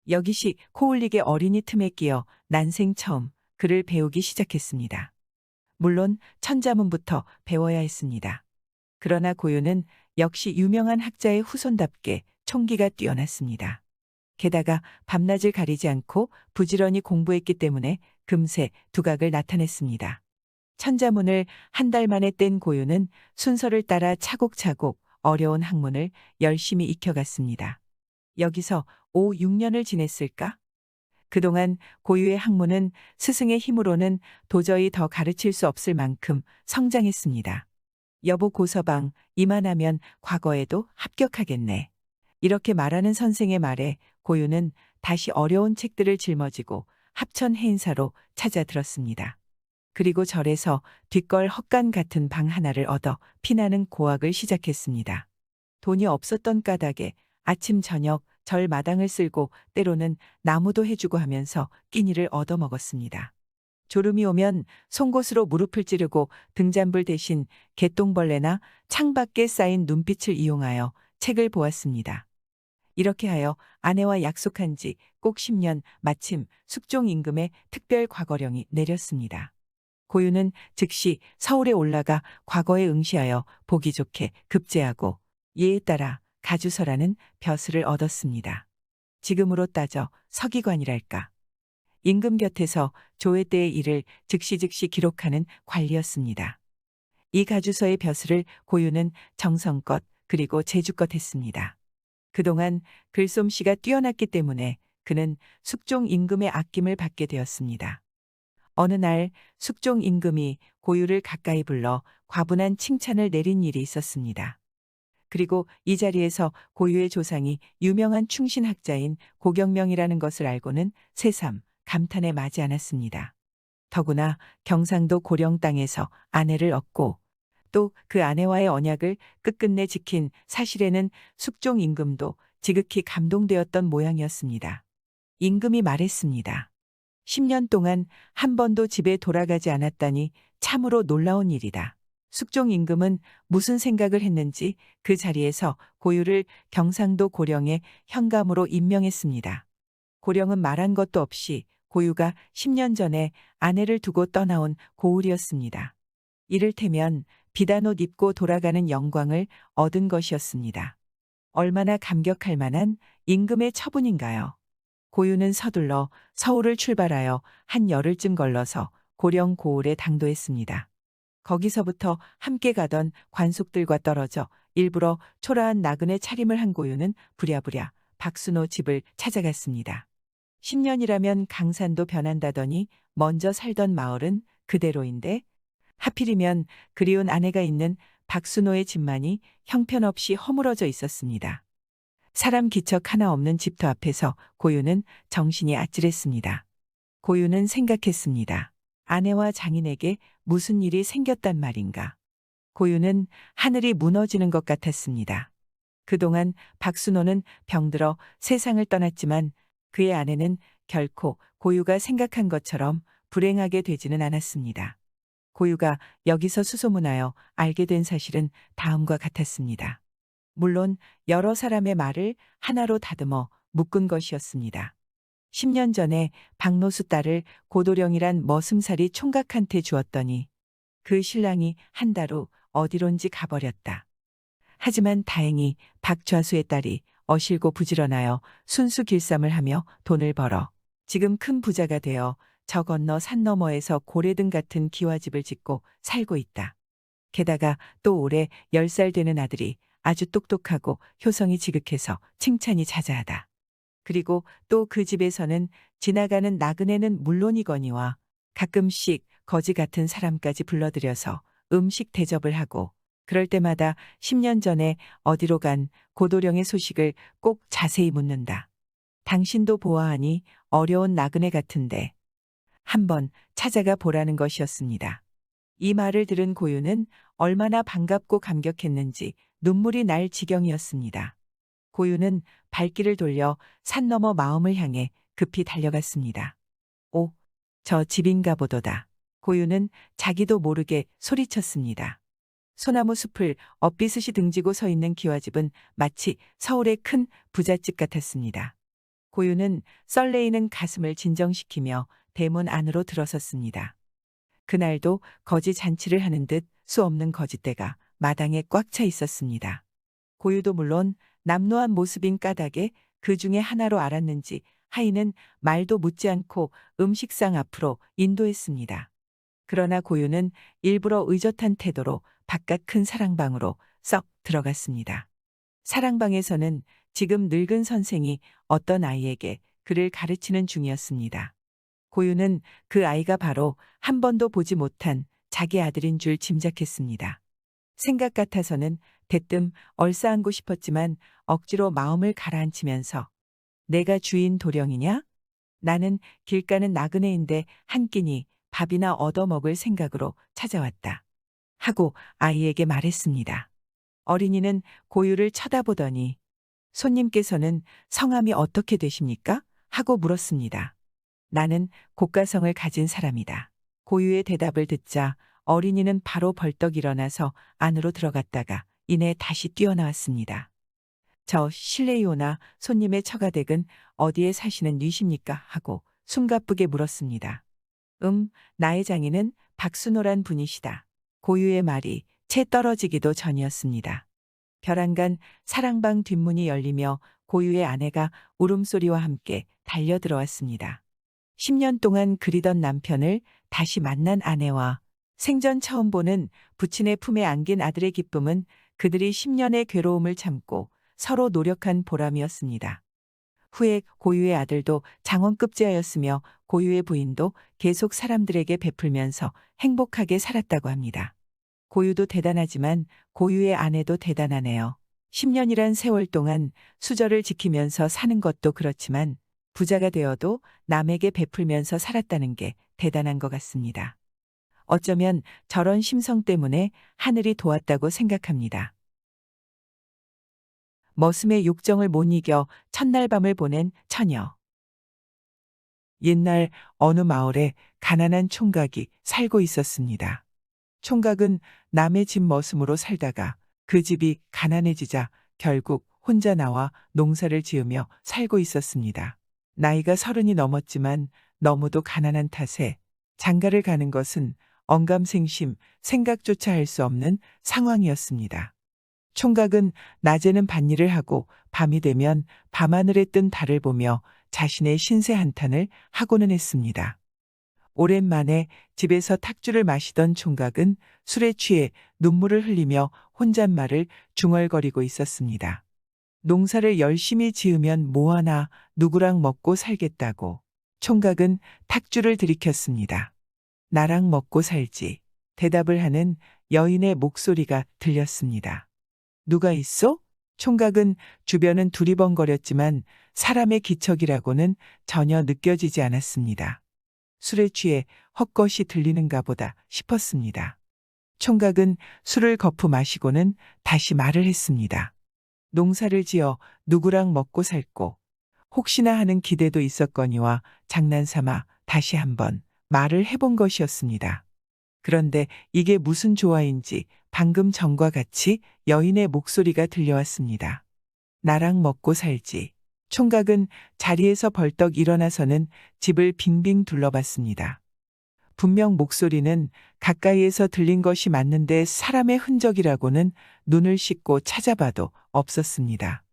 여기시 코울릭의 어린이 틈에 끼어 난생 처음 글을 배우기 시작했습니다. 물론 천자문부터 배워야 했습니다. 그러나 고유는 역시 유명한 학자의 후손답게 총기가 뛰어났습니다. 게다가 밤낮을 가리지 않고 부지런히 공부했기 때문에 금세 두각을 나타냈습니다. 천자문을 한 달 만에 뗀 고유는 순서를 따라 차곡차곡 어려운 학문을 열심히 익혀갔습니다. 여기서 5, 6년을 지냈을까? 그동안 고유의 학문은 스승의 힘으로는 도저히 더 가르칠 수 없을 만큼 성장했습니다. 여보 고서방, 이만하면 과거에도 합격하겠네. 이렇게 말하는 선생의 말에 고유는 다시 어려운 책들을 짊어지고 합천 해인사로 찾아들었습니다. 그리고 절에서 뒷걸 헛간 같은 방 하나를 얻어 피나는 고학을 시작했습니다. 돈이 없었던 까닭에 아침 저녁 절 마당을 쓸고 때로는 나무도 해주고 하면서 끼니를 얻어먹었습니다. 졸음이 오면 송곳으로 무릎을 찌르고 등잔불 대신 개똥벌레나 창밖에 쌓인 눈빛을 이용하여 책을 보았습니다. 이렇게 하여 아내와 약속한 지 꼭 10년 마침 숙종 임금의 특별 과거령이 내렸습니다. 고유는 즉시 서울에 올라가 과거에 응시하여 보기 좋게 급제하고 이에 따라 가주서라는 벼슬을 얻었습니다. 지금으로 따져 서기관이랄까. 임금 곁에서 조회 때의 일을 즉시 기록하는 관리였습니다. 이 가주서의 벼슬을 고유는 정성껏 그리고 재주껏 했습니다. 그동안 글솜씨가 뛰어났기 때문에 그는 숙종 임금의 아낌을 받게 되었습니다. 어느 날 숙종 임금이 고유를 가까이 불러 과분한 칭찬을 내린 일이 있었습니다. 그리고 이 자리에서 고유의 조상이 유명한 충신학자인 고경명이라는 것을 알고는 새삼 감탄에 마지 않았습니다. 더구나 경상도 고령 땅에서 아내를 얻고 또 그 아내와의 언약을 끝끝내 지킨 사실에는 숙종 임금도 지극히 감동되었던 모양이었습니다. 임금이 말했습니다. 10년 동안 한 번도 집에 돌아가지 않았다니 참으로 놀라운 일이다. 숙종 임금은 무슨 생각을 했는지 그 자리에서 고유를 경상도 고령의 현감으로 임명했습니다. 고령은 말한 것도 없이 고유가 10년 전에 아내를 두고 떠나온 고을이었습니다. 이를테면 비단 옷 입고 돌아가는 영광을 얻은 것이었습니다. 얼마나 감격할 만한 임금의 처분인가요? 고유는 서둘러 서울을 출발하여 한 열흘쯤 걸러서 고령 고을에 당도했습니다. 거기서부터 함께 가던 관속들과 떨어져 일부러 초라한 나그네 차림을 한 고유는 부랴부랴 박순호 집을 찾아갔습니다. 10년이라면 강산도 변한다더니 먼저 살던 마을은 그대로인데 하필이면 그리운 아내가 있는 박순호의 집만이 형편없이 허물어져 있었습니다. 사람 기척 하나 없는 집터 앞에서 고유는 정신이 아찔했습니다. 고유는 생각했습니다. 아내와 장인에게 무슨 일이 생겼단 말인가. 고유는 하늘이 무너지는 것 같았습니다. 그동안 박순호는 병들어 세상을 떠났지만 그의 아내는 결코 고유가 생각한 것처럼 불행하게 되지는 않았습니다. 고유가 여기서 수소문하여 알게 된 사실은 다음과 같았습니다. 물론 여러 사람의 말을 하나로 다듬어 묶은 것이었습니다. 10년 전에 박노수 딸을 고도령이란 머슴살이 총각한테 주었더니 그 신랑이 한 달 후 어디론지 가버렸다. 하지만 다행히 박좌수의 딸이 어실고 부지런하여 순수 길쌈을 하며 돈을 벌어 지금 큰 부자가 되어 저 건너 산 너머에서 고래등 같은 기와집을 짓고 살고 있다. 게다가 또 올해 10살 되는 아들이 아주 똑똑하고 효성이 지극해서 칭찬이 자자하다. 그리고 또 그 집에서는 지나가는 나그네는 물론이거니와 가끔씩 거지 같은 사람까지 불러들여서 음식 대접을 하고 그럴 때마다 10년 전에 어디로 간 고도령의 소식을 꼭 자세히 묻는다. 당신도 보아하니 어려운 나그네 같은데 한번 찾아가 보라는 것이었습니다. 이 말을 들은 고유는 얼마나 반갑고 감격했는지 눈물이 날 지경이었습니다. 고유는 발길을 돌려 산 너머 마음을 향해 급히 달려갔습니다. 오, 저 집인가 보도다. 고유는 자기도 모르게 소리쳤습니다. 소나무 숲을 엇비스시 등지고 서 있는 기와집은 마치 서울의 큰 부잣집 같았습니다. 고유는 썰레이는 가슴을 진정시키며 대문 안으로 들어섰습니다. 그날도 거지 잔치를 하는 듯 수 없는 거짓대가 마당에 꽉 차 있었습니다. 고유도 물론 남노한 모습인 까닭에 그 중에 하나로 알았는지 하인은 말도 묻지 않고 음식상 앞으로 인도했습니다. 그러나 고유는 일부러 의젓한 태도로 바깥 큰 사랑방으로 썩 들어갔습니다. 사랑방에서는 지금 늙은 선생이 어떤 아이에게 글을 가르치는 중이었습니다. 고유는 그 아이가 바로 한 번도 보지 못한 자기 아들인 줄 짐작했습니다. 생각 같아서는 대뜸 얼싸안고 싶었지만 억지로 마음을 가라앉히면서 내가 주인 도령이냐? 나는 길 가는 나그네인데 한 끼니 밥이나 얻어먹을 생각으로 찾아왔다. 하고 아이에게 말했습니다. 어린이는 고유를 쳐다보더니 손님께서는 성함이 어떻게 되십니까? 하고 물었습니다. 나는 곡가성을 가진 사람이다. 고유의 대답을 듣자 어린이는 바로 벌떡 일어나서 안으로 들어갔다가 이내 다시 뛰어나왔습니다. 저 실례이오나 손님의 처가댁은 어디에 사시는 뉘십니까? 하고 숨가쁘게 물었습니다. 나의 장인은 박순호란 분이시다. 고유의 말이 채 떨어지기도 전이었습니다. 벼랑간 사랑방 뒷문이 열리며 고유의 아내가 울음소리와 함께 달려 들어왔습니다. 10년 동안 그리던 남편을 다시 만난 아내와 생전 처음 보는 부친의 품에 안긴 아들의 기쁨은 그들이 10년의 괴로움을 참고 서로 노력한 보람이었습니다. 후에 고유의 아들도 장원급제하였으며 고유의 부인도 계속 사람들에게 베풀면서 행복하게 살았다고 합니다. 고유도 대단하지만 고유의 아내도 대단하네요. 10년이란 세월 동안 수저를 지키면서 사는 것도 그렇지만 부자가 되어도 남에게 베풀면서 살았다는 게 대단한 것 같습니다. 어쩌면 저런 심성 때문에 하늘이 도왔다고 생각합니다. 머슴의 욕정을 못 이겨 첫날 밤을 보낸 처녀. 옛날 어느 마을에 가난한 총각이 살고 있었습니다. 총각은 남의 집 머슴으로 살다가 그 집이 가난해지자 결국 혼자 나와 농사를 지으며 살고 있었습니다. 나이가 30이 넘었지만 너무도 가난한 탓에 장가를 가는 것은 언감생심 생각조차 할 수 없는 상황이었습니다. 총각은 낮에는 밭일을 하고 밤이 되면 밤하늘에 뜬 달을 보며 자신의 신세 한탄을 하고는 했습니다. 오랜만에 집에서 탁주를 마시던 총각은 술에 취해 눈물을 흘리며 혼잣말을 중얼거리고 있었습니다. 농사를 열심히 지으면 뭐하나 누구랑 먹고 살겠다고. 총각은 탁주를 들이켰습니다. 나랑 먹고 살지. 대답을 하는 여인의 목소리가 들렸습니다. 누가 있어? 총각은 주변은 두리번거렸지만 사람의 기척이라고는 전혀 느껴지지 않았습니다. 술에 취해 헛것이 들리는가 보다 싶었습니다. 총각은 술을 거푸 마시고는 다시 말을 했습니다. 농사를 지어 누구랑 먹고 살고 혹시나 하는 기대도 있었거니와 장난삼아 다시 한번 말을 해본 것이었습니다. 그런데 이게 무슨 조화인지 방금 전과 같이 여인의 목소리가 들려왔습니다. 나랑 먹고 살지. 총각은 자리에서 벌떡 일어나서는 집을 빙빙 둘러봤습니다. 분명 목소리는 가까이에서 들린 것이 맞는데 사람의 흔적이라고는 눈을 씻고 찾아봐도 없었습니다.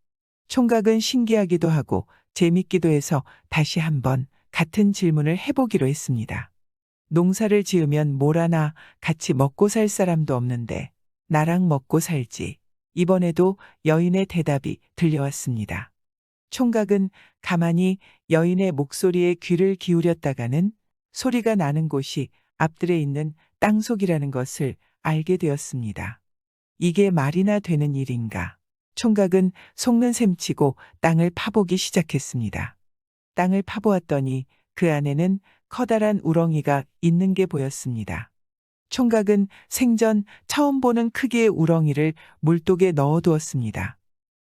총각은 신기하기도 하고 재밌기도 해서 다시 한번 같은 질문을 해보기로 했습니다. 농사를 지으면 뭘 하나 같이 먹고 살 사람도 없는데 나랑 먹고 살지. 이번에도 여인의 대답이 들려왔습니다. 총각은 가만히 여인의 목소리에 귀를 기울였다가는 소리가 나는 곳이 앞들에 있는 땅속이라는 것을 알게 되었습니다. 이게 말이나 되는 일인가. 총각은 속는 셈치고 땅을 파보기 시작했습니다. 땅을 파보았더니 그 안에는 커다란 우렁이가 있는 게 보였습니다. 총각은 생전 처음 보는 크기의 우렁이를 물독에 넣어두었습니다.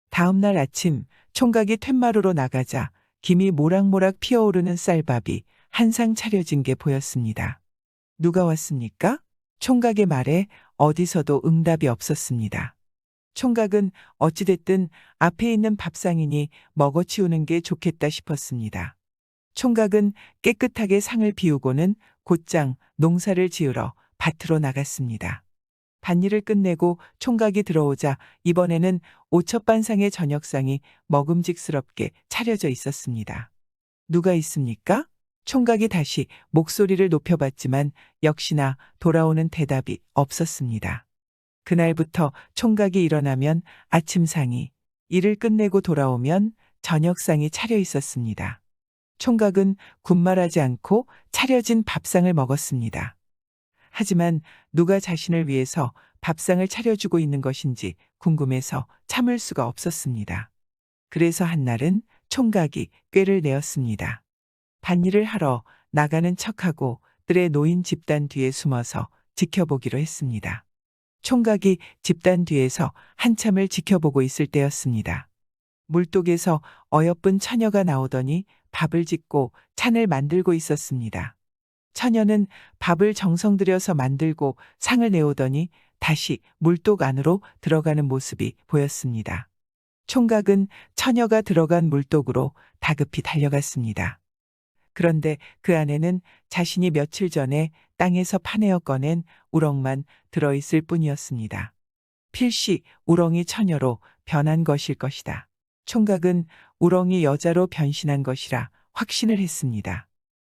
다음 날 아침 총각이 툇마루로 나가자 김이 모락모락 피어오르는 쌀밥이 한 상 차려진 게 보였습니다. 누가 왔습니까? 총각의 말에 어디서도 응답이 없었습니다. 총각은 어찌됐든 앞에 있는 밥상이니 먹어치우는 게 좋겠다 싶었습니다. 총각은 깨끗하게 상을 비우고는 곧장 농사를 지으러 밭으로 나갔습니다. 밭일을 끝내고 총각이 들어오자 이번에는 오첩반상의 저녁상이 먹음직스럽게 차려져 있었습니다. 누가 있습니까? 총각이 다시 목소리를 높여봤지만 역시나 돌아오는 대답이 없었습니다. 그날부터 총각이 일어나면 아침상이, 일을 끝내고 돌아오면 저녁상이 차려 있었습니다. 총각은 군말하지 않고 차려진 밥상을 먹었습니다. 하지만 누가 자신을 위해서 밥상을 차려주고 있는 것인지 궁금해서 참을 수가 없었습니다. 그래서 한날은 총각이 꾀를 내었습니다. 밭일을 하러 나가는 척하고 뜰에 놓인 집단 뒤에 숨어서 지켜보기로 했습니다. 총각이 집단 뒤에서 한참을 지켜보고 있을 때였습니다. 물독에서 어여쁜 처녀가 나오더니 밥을 짓고 찬을 만들고 있었습니다. 처녀는 밥을 정성 들여서 만들고 상을 내오더니 다시 물독 안으로 들어가는 모습이 보였습니다. 총각은 처녀가 들어간 물독으로 다급히 달려갔습니다. 그런데 그 안에는 자신이 며칠 전에 땅에서 파내어 꺼낸 우렁만 들어있을 뿐이었습니다. 필시 우렁이 처녀로 변한 것일 것이다. 총각은 우렁이 여자로 변신한 것이라 확신을 했습니다.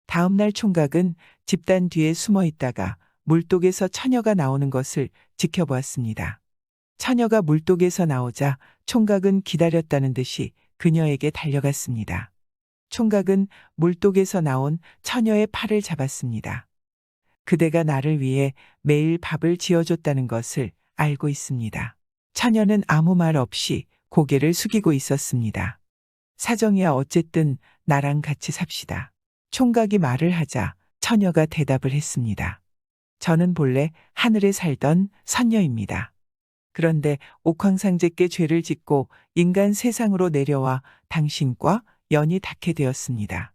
다음 날 총각은 집단 뒤에 숨어 있다가 물독에서 처녀가 나오는 것을 지켜보았습니다. 처녀가 물독에서 나오자 총각은 기다렸다는 듯이 그녀에게 달려갔습니다. 총각은 물독에서 나온 처녀의 팔을 잡았습니다. 그대가 나를 위해 매일 밥을 지어줬다는 것을 알고 있습니다. 처녀는 아무 말 없이 고개를 숙이고 있었습니다. 사정이야 어쨌든 나랑 같이 삽시다. 총각이 말을 하자 처녀가 대답을 했습니다. 저는 본래 하늘에 살던 선녀입니다. 그런데 옥황상제께 죄를 짓고 인간 세상으로 내려와 당신과 연이 닿게 되었습니다.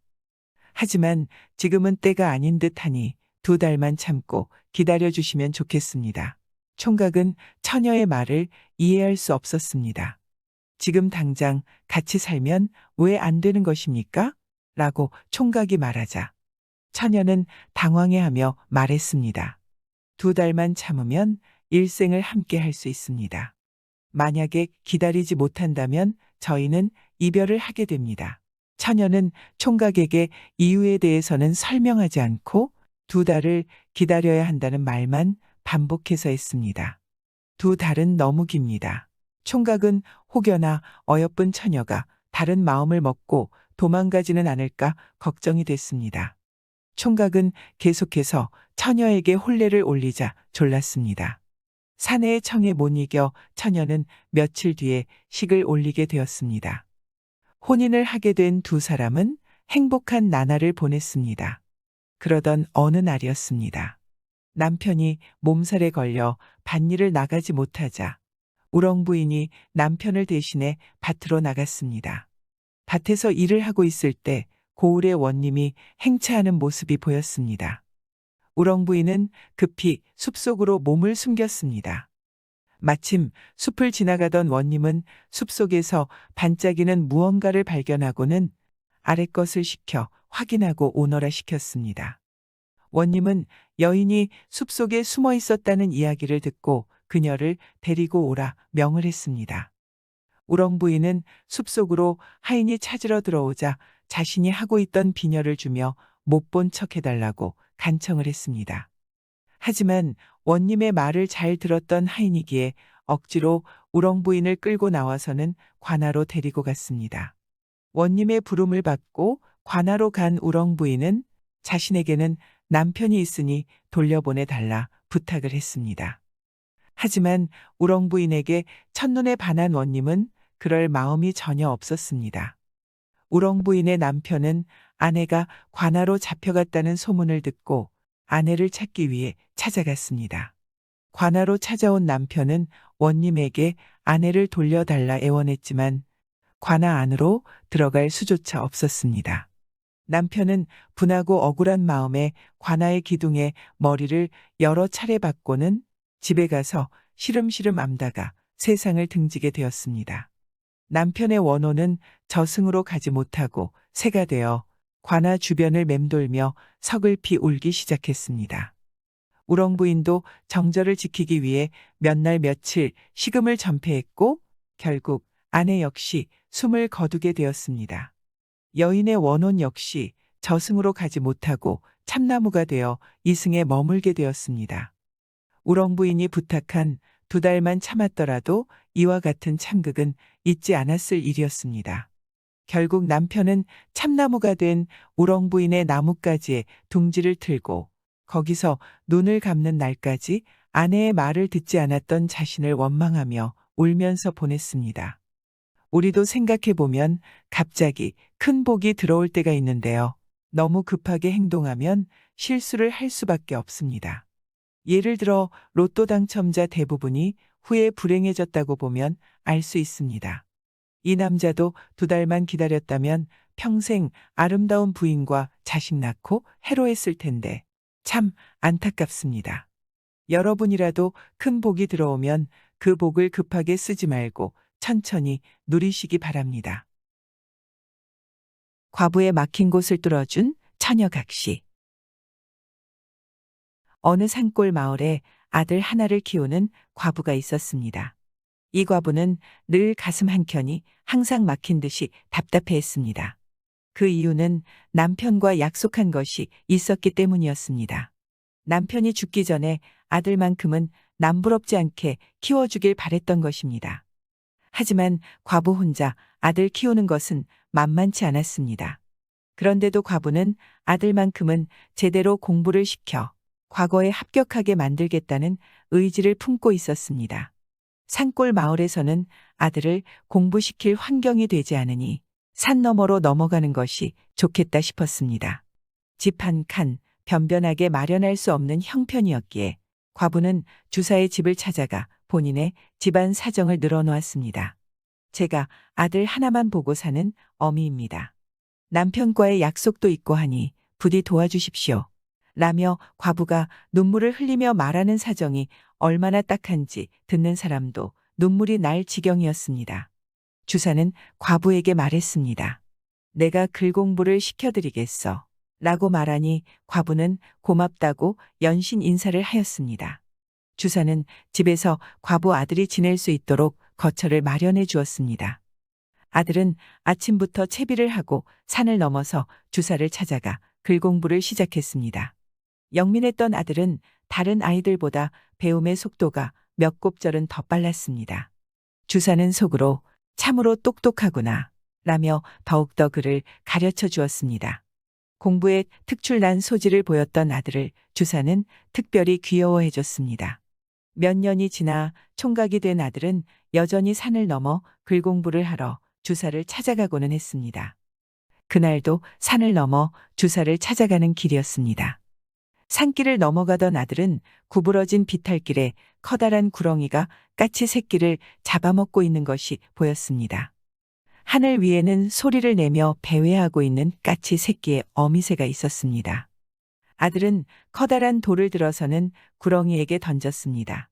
하지만 지금은 때가 아닌 듯하니 2달만 참고 기다려주시면 좋겠습니다. 총각은 처녀의 말을 이해할 수 없었습니다. 지금 당장 같이 살면 왜 안 되는 것입니까? 라고 총각이 말하자 처녀는 당황해하며 말했습니다. 2달만 참으면 일생을 함께 할 수 있습니다. 만약에 기다리지 못한다면 저희는 이별을 하게 됩니다. 처녀는 총각에게 이유에 대해서는 설명하지 않고 2달을 기다려야 한다는 말만 반복해서 했습니다. 2달은 너무 깁니다. 총각은 혹여나 어여쁜 처녀가 다른 마음을 먹고 도망가지는 않을까 걱정이 됐습니다. 총각은 계속해서 처녀에게 혼례를 올리자 졸랐습니다. 사내의 청에 못 이겨 처녀는 며칠 뒤에 식을 올리게 되었습니다. 혼인을 하게 된 2사람은 행복한 나날을 보냈습니다. 그러던 어느 날이었습니다. 남편이 몸살에 걸려 밭일을 나가지 못하자 우렁 부인이 남편을 대신해 밭으로 나갔습니다. 밭에서 일을 하고 있을 때 고을의 원님이 행차하는 모습이 보였습니다. 우렁 부인은 급히 숲속으로 몸을 숨겼습니다. 마침 숲을 지나가던 원님은 숲속에서 반짝이는 무언가를 발견하고는 아래 것을 시켜 확인하고 오너라 시켰습니다. 원님은 여인이 숲속에 숨어 있었다는 이야기를 듣고 그녀를 데리고 오라 명을 했습니다. 우렁 부인은 숲속으로 하인이 찾으러 들어오자 자신이 하고 있던 비녀를 주며 못 본 척 해달라고 간청을 했습니다. 하지만 원님의 말을 잘 들었던 하인이기에 억지로 우렁 부인을 끌고 나와서는 관아로 데리고 갔습니다. 원님의 부름을 받고 관아로 간 우렁 부인은 자신에게는 남편이 있으니 돌려보내달라 부탁을 했습니다. 하지만 우렁 부인에게 첫눈에 반한 원님은 그럴 마음이 전혀 없었습니다. 우렁 부인의 남편은 아내가 관아로 잡혀갔다는 소문을 듣고 아내를 찾기 위해 찾아갔습니다. 관아로 찾아온 남편은 원님에게 아내를 돌려달라 애원했지만 관아 안으로 들어갈 수조차 없었습니다. 남편은 분하고 억울한 마음에 관아의 기둥에 머리를 여러 차례 박고는 집에 가서 시름시름 암다가 세상을 등지게 되었습니다. 남편의 원호는 저승으로 가지 못하고 새가 되어 관아 주변을 맴돌며 서글피 울기 시작했습니다. 우렁부인도 정절을 지키기 위해 몇 날 며칠 식음을 전폐했고 결국 아내 역시 숨을 거두게 되었습니다. 여인의 원혼 역시 저승으로 가지 못하고 참나무가 되어 이승에 머물게 되었습니다. 우렁부인이 부탁한 2달만 참았더라도 이와 같은 참극은 잊지 않았을 일이었습니다. 결국 남편은 참나무가 된 우렁부인의 나뭇가지에 둥지를 틀고 거기서 눈을 감는 날까지 아내의 말을 듣지 않았던 자신을 원망하며 울면서 보냈습니다. 우리도 생각해보면 갑자기 큰 복이 들어올 때가 있는데요. 너무 급하게 행동하면 실수를 할 수밖에 없습니다. 예를 들어 로또 당첨자 대부분이 후에 불행해졌다고 보면 알 수 있습니다. 이 남자도 2달만 기다렸다면 평생 아름다운 부인과 자식 낳고 해로했을 텐데 참 안타깝습니다. 여러분이라도 큰 복이 들어오면 그 복을 급하게 쓰지 말고 천천히 누리시기 바랍니다. 과부의 막힌 곳을 뚫어준 처녀각시. 어느 산골 마을에 아들 하나를 키우는 과부가 있었습니다. 이 과부는 늘 가슴 한켠이 항상 막힌 듯이 답답해했습니다. 그 이유는 남편과 약속한 것이 있었기 때문이었습니다. 남편이 죽기 전에 아들만큼은 남부럽지 않게 키워주길 바랬던 것입니다. 하지만 과부 혼자 아들 키우는 것은 만만치 않았습니다. 그런데도 과부는 아들만큼은 제대로 공부를 시켜 과거에 합격하게 만들겠다는 의지를 품고 있었습니다. 산골 마을에서는 아들을 공부시킬 환경이 되지 않으니 산 너머로 넘어가는 것이 좋겠다 싶었습니다. 집 한 칸 변변하게 마련할 수 없는 형편이었기에 과부는 주사의 집을 찾아가 본인의 집안 사정을 늘어놓았습니다. 제가 아들 하나만 보고 사는 어미입니다. 남편과의 약속도 있고 하니 부디 도와주십시오. 라며 과부가 눈물을 흘리며 말하는 사정이 얼마나 딱한지 듣는 사람도 눈물이 날 지경이었습니다. 주사는 과부에게 말했습니다. 내가 글 공부를 시켜드리겠어. 라고 말하니 과부는 고맙다고 연신 인사를 하였습니다. 주사는 집에서 과부 아들이 지낼 수 있도록 거처를 마련해 주었습니다. 아들은 아침부터 채비를 하고 산을 넘어서 주사를 찾아가 글 공부를 시작했습니다. 영민했던 아들은 다른 아이들보다 배움의 속도가 몇 곱절은 더 빨랐습니다. 주사는 속으로 참으로 똑똑하구나 라며 더욱더 그를 가르쳐 주었습니다. 공부에 특출난 소질을 보였던 아들을 주사는 특별히 귀여워해 줬습니다. 몇 년이 지나 총각이 된 아들은 여전히 산을 넘어 글 공부를 하러 주사를 찾아가고는 했습니다. 그날도 산을 넘어 주사를 찾아가는 길이었습니다. 산길을 넘어가던 아들은 구부러진 비탈길에 커다란 구렁이가 까치 새끼를 잡아먹고 있는 것이 보였습니다. 하늘 위에는 소리를 내며 배회하고 있는 까치 새끼의 어미새가 있었습니다. 아들은 커다란 돌을 들어서는 구렁이에게 던졌습니다.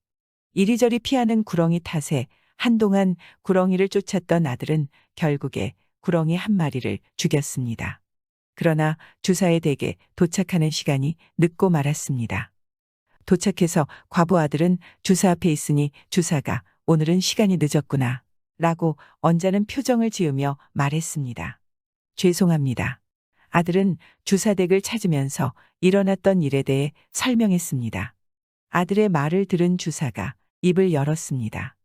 이리저리 피하는 구렁이 탓에 한동안 구렁이를 쫓았던 아들은 결국에 구렁이 한 마리를 죽였습니다. 그러나 주사의 댁에 도착하는 시간이 늦고 말았습니다. 도착해서 과부 아들은 주사 앞에 있으니 주사가 오늘은 시간이 늦었구나 라고 언짢은 표정을 지으며 말했습니다. 죄송합니다. 아들은 주사댁을 찾으면서 일어났던 일에 대해 설명했습니다. 아들의 말을 들은 주사가 입을 열었습니다.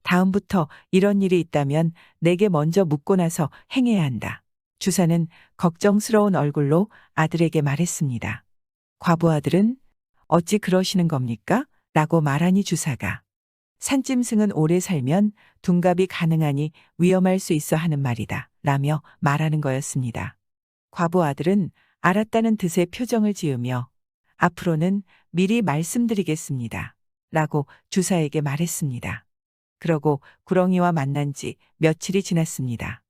다음부터 이런 일이 있다면 내게 먼저 묻고 나서 행해야 한다. 주사는 걱정스러운 얼굴로 아들에게 말했습니다. 과부 아들은 어찌 그러시는 겁니까? 라고 말하니 주사가 산짐승은 오래 살면 둔갑이 가능하니 위험할 수 있어 하는 말이다. 라며 말하는 거였습니다. 과부 아들은 알았다는 듯의 표정을 지으며 앞으로는 미리 말씀드리겠습니다. 라고 주사에게 말했습니다. 그러고 구렁이와 만난 지 며칠이 지났습니다.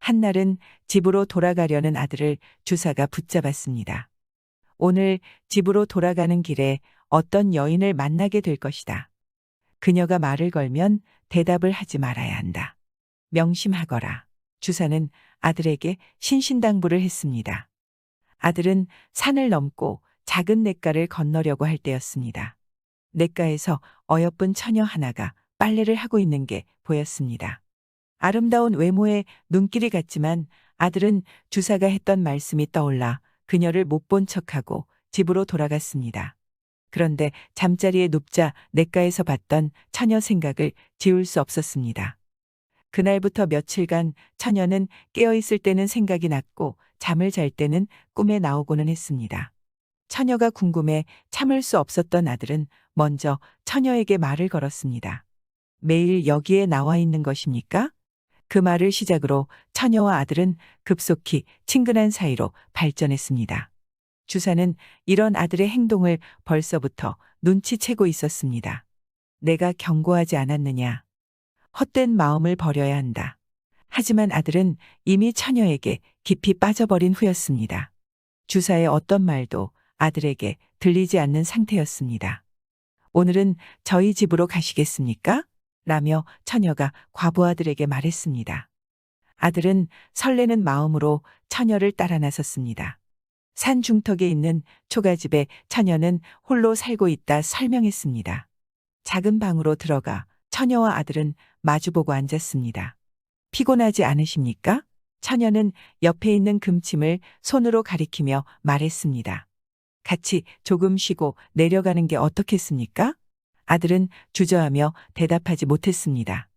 한날은 집으로 돌아가려는 아들을 주사가 붙잡았습니다. 오늘 집으로 돌아가는 길에 어떤 여인을 만나게 될 것이다. 그녀가 말을 걸면 대답을 하지 말아야 한다. 명심하거라. 주사는 아들에게 신신당부를 했습니다. 아들은 산을 넘고 작은 냇가를 건너려고 할 때였습니다. 냇가에서 어여쁜 처녀 하나가 빨래를 하고 있는 게 보였습니다. 아름다운 외모에 눈길이 갔지만 아들은 주사가 했던 말씀이 떠올라 그녀를 못 본 척하고 집으로 돌아갔습니다. 그런데 잠자리에 눕자 냇가에서 봤던 처녀 생각을 지울 수 없었습니다. 그날부터 며칠간 처녀는 깨어있을 때는 생각이 났고 잠을 잘 때는 꿈에 나오고는 했습니다. 처녀가 궁금해 참을 수 없었던 아들은 먼저 처녀에게 말을 걸었습니다. 매일 여기에 나와 있는 것입니까? 그 말을 시작으로 처녀와 아들은 급속히 친근한 사이로 발전했습니다. 주사는 이런 아들의 행동을 벌써부터 눈치채고 있었습니다. 내가 경고하지 않았느냐. 헛된 마음을 버려야 한다. 하지만 아들은 이미 처녀에게 깊이 빠져버린 후였습니다. 주사의 어떤 말도 아들에게 들리지 않는 상태였습니다. 오늘은 저희 집으로 가시겠습니까? 라며 처녀가 과부아들에게 말했습니다. 아들은 설레는 마음으로 처녀를 따라 나섰습니다. 산 중턱에 있는 초가집에 처녀는 홀로 살고 있다 설명했습니다. 작은 방으로 들어가 처녀와 아들은 마주보고 앉았습니다. 피곤하지 않으십니까? 처녀는 옆에 있는 금침을 손으로 가리키며 말했습니다. 같이 조금 쉬고 내려가는 게 어떻겠습니까? 아들은 주저하며 대답하지 못했습니다.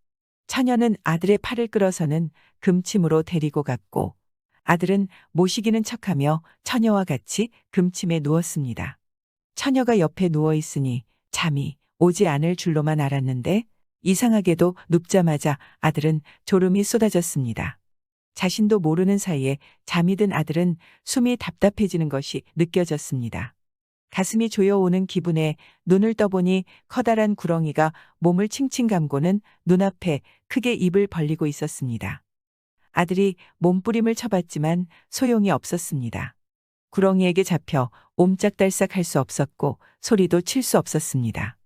처녀는 아들의 팔을 끌어서는 금침으로 데리고 갔고 아들은 모시기는 척하며 처녀와 같이 금침에 누웠습니다. 처녀가 옆에 누워 있으니 잠이 오지 않을 줄로만 알았는데 이상하게도 눕자마자 아들은 졸음이 쏟아졌습니다. 자신도 모르는 사이에 잠이 든 아들은 숨이 답답해지는 것이 느껴졌습니다. 가슴이 조여오는 기분에 눈을 떠보니 커다란 구렁이가 몸을 칭칭 감고는 눈앞에 크게 입을 벌리고 있었습니다. 아들이 몸부림을 쳐봤지만 소용이 없었습니다. 구렁이에게 잡혀 옴짝달싹 할 수 없었고 소리도 칠 수 없었습니다.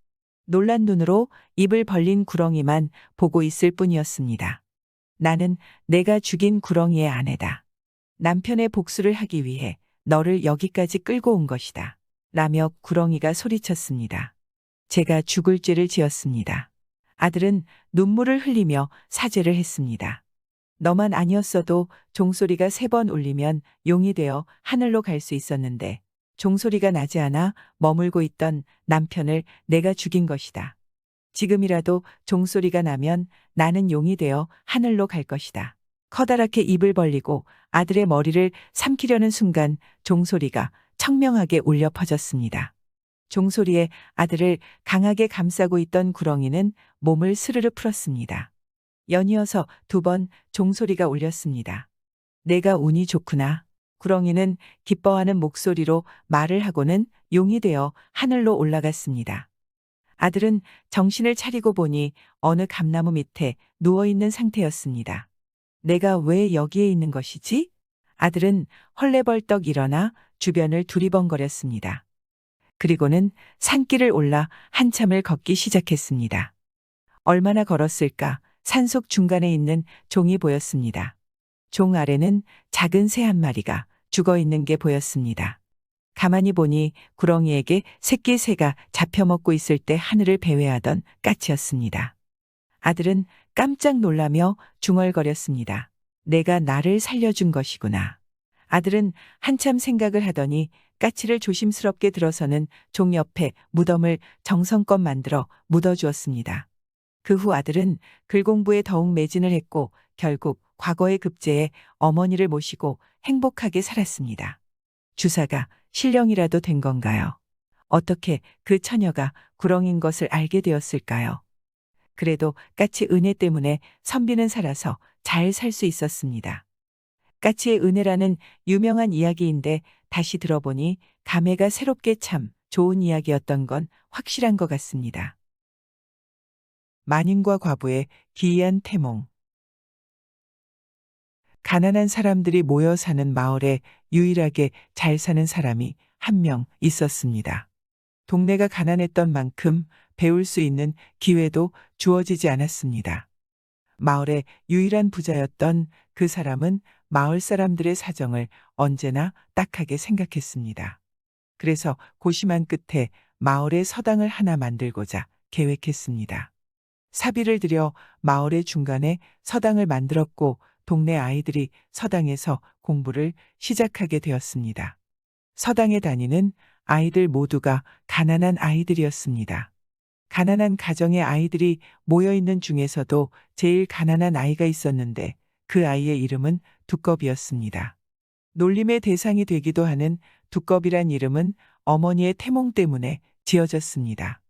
놀란 눈으로 입을 벌린 구렁이만 보고 있을 뿐이었습니다. 나는 내가 죽인 구렁이의 아내다. 남편의 복수를 하기 위해 너를 여기까지 끌고 온 것이다. 라며 구렁이가 소리쳤습니다. 제가 죽을 죄를 지었습니다. 아들은 눈물을 흘리며 사죄를 했습니다. 너만 아니었어도 종소리가 3번 울리면 용이 되어 하늘로 갈 수 있었는데 종소리가 나지 않아 머물고 있던 남편을 내가 죽인 것이다. 지금이라도 종소리가 나면 나는 용이 되어 하늘로 갈 것이다. 커다랗게 입을 벌리고 아들의 머리를 삼키려는 순간 종소리가 청명하게 울려 퍼졌습니다. 종소리에 아들을 강하게 감싸고 있던 구렁이는 몸을 스르르 풀었습니다. 연이어서 2번 종소리가 울렸습니다. 내가 운이 좋구나. 구렁이는 기뻐하는 목소리로 말을 하고는 용이 되어 하늘로 올라갔습니다. 아들은 정신을 차리고 보니 어느 감나무 밑에 누워있는 상태였습니다. 내가 왜 여기에 있는 것이지? 아들은 헐레벌떡 일어나 주변을 두리번거렸습니다. 그리고는 산길을 올라 한참을 걷기 시작했습니다. 얼마나 걸었을까? 산속 중간에 있는 종이 보였습니다. 종 아래는 작은 새 한 마리가 죽어 있는 게 보였습니다. 가만히 보니 구렁이에게 새끼 새가 잡혀먹고 있을 때 하늘을 배회하던 까치였습니다. 아들은 깜짝 놀라며 중얼거렸습니다. 내가 나를 살려준 것이구나. 아들은 한참 생각을 하더니 까치를 조심스럽게 들어서는 종 옆에 무덤을 정성껏 만들어 묻어주었습니다. 그 후 아들은 글 공부에 더욱 매진을 했고 결국 과거의 급제에 어머니를 모시고 행복하게 살았습니다. 주사가 신령이라도 된 건가요? 어떻게 그 처녀가 구렁인 것을 알게 되었을까요? 그래도 까치 은혜 때문에 선비는 살아서 잘 살 수 있었습니다. 까치의 은혜라는 유명한 이야기인데 다시 들어보니 감회가 새롭게 참 좋은 이야기였던 건 확실한 것 같습니다. 마님과 과부의 기이한 태몽. 가난한 사람들이 모여 사는 마을에 유일하게 잘 사는 사람이 한 명 있었습니다. 동네가 가난했던 만큼 배울 수 있는 기회도 주어지지 않았습니다. 마을의 유일한 부자였던 그 사람은 마을 사람들의 사정을 언제나 딱하게 생각했습니다. 그래서 고심한 끝에 마을에 서당을 하나 만들고자 계획했습니다. 사비를 들여 마을의 중간에 서당을 만들었고 동네 아이들이 서당에서 공부를 시작하게 되었습니다. 서당에 다니는 아이들 모두가 가난한 아이들이었습니다. 가난한 가정의 아이들이 모여있는 중에서도 제일 가난한 아이가 있었는데 그 아이의 이름은 두꺼비였습니다. 놀림의 대상이 되기도 하는 두꺼비란 이름은 어머니의 태몽 때문에 지어졌습니다.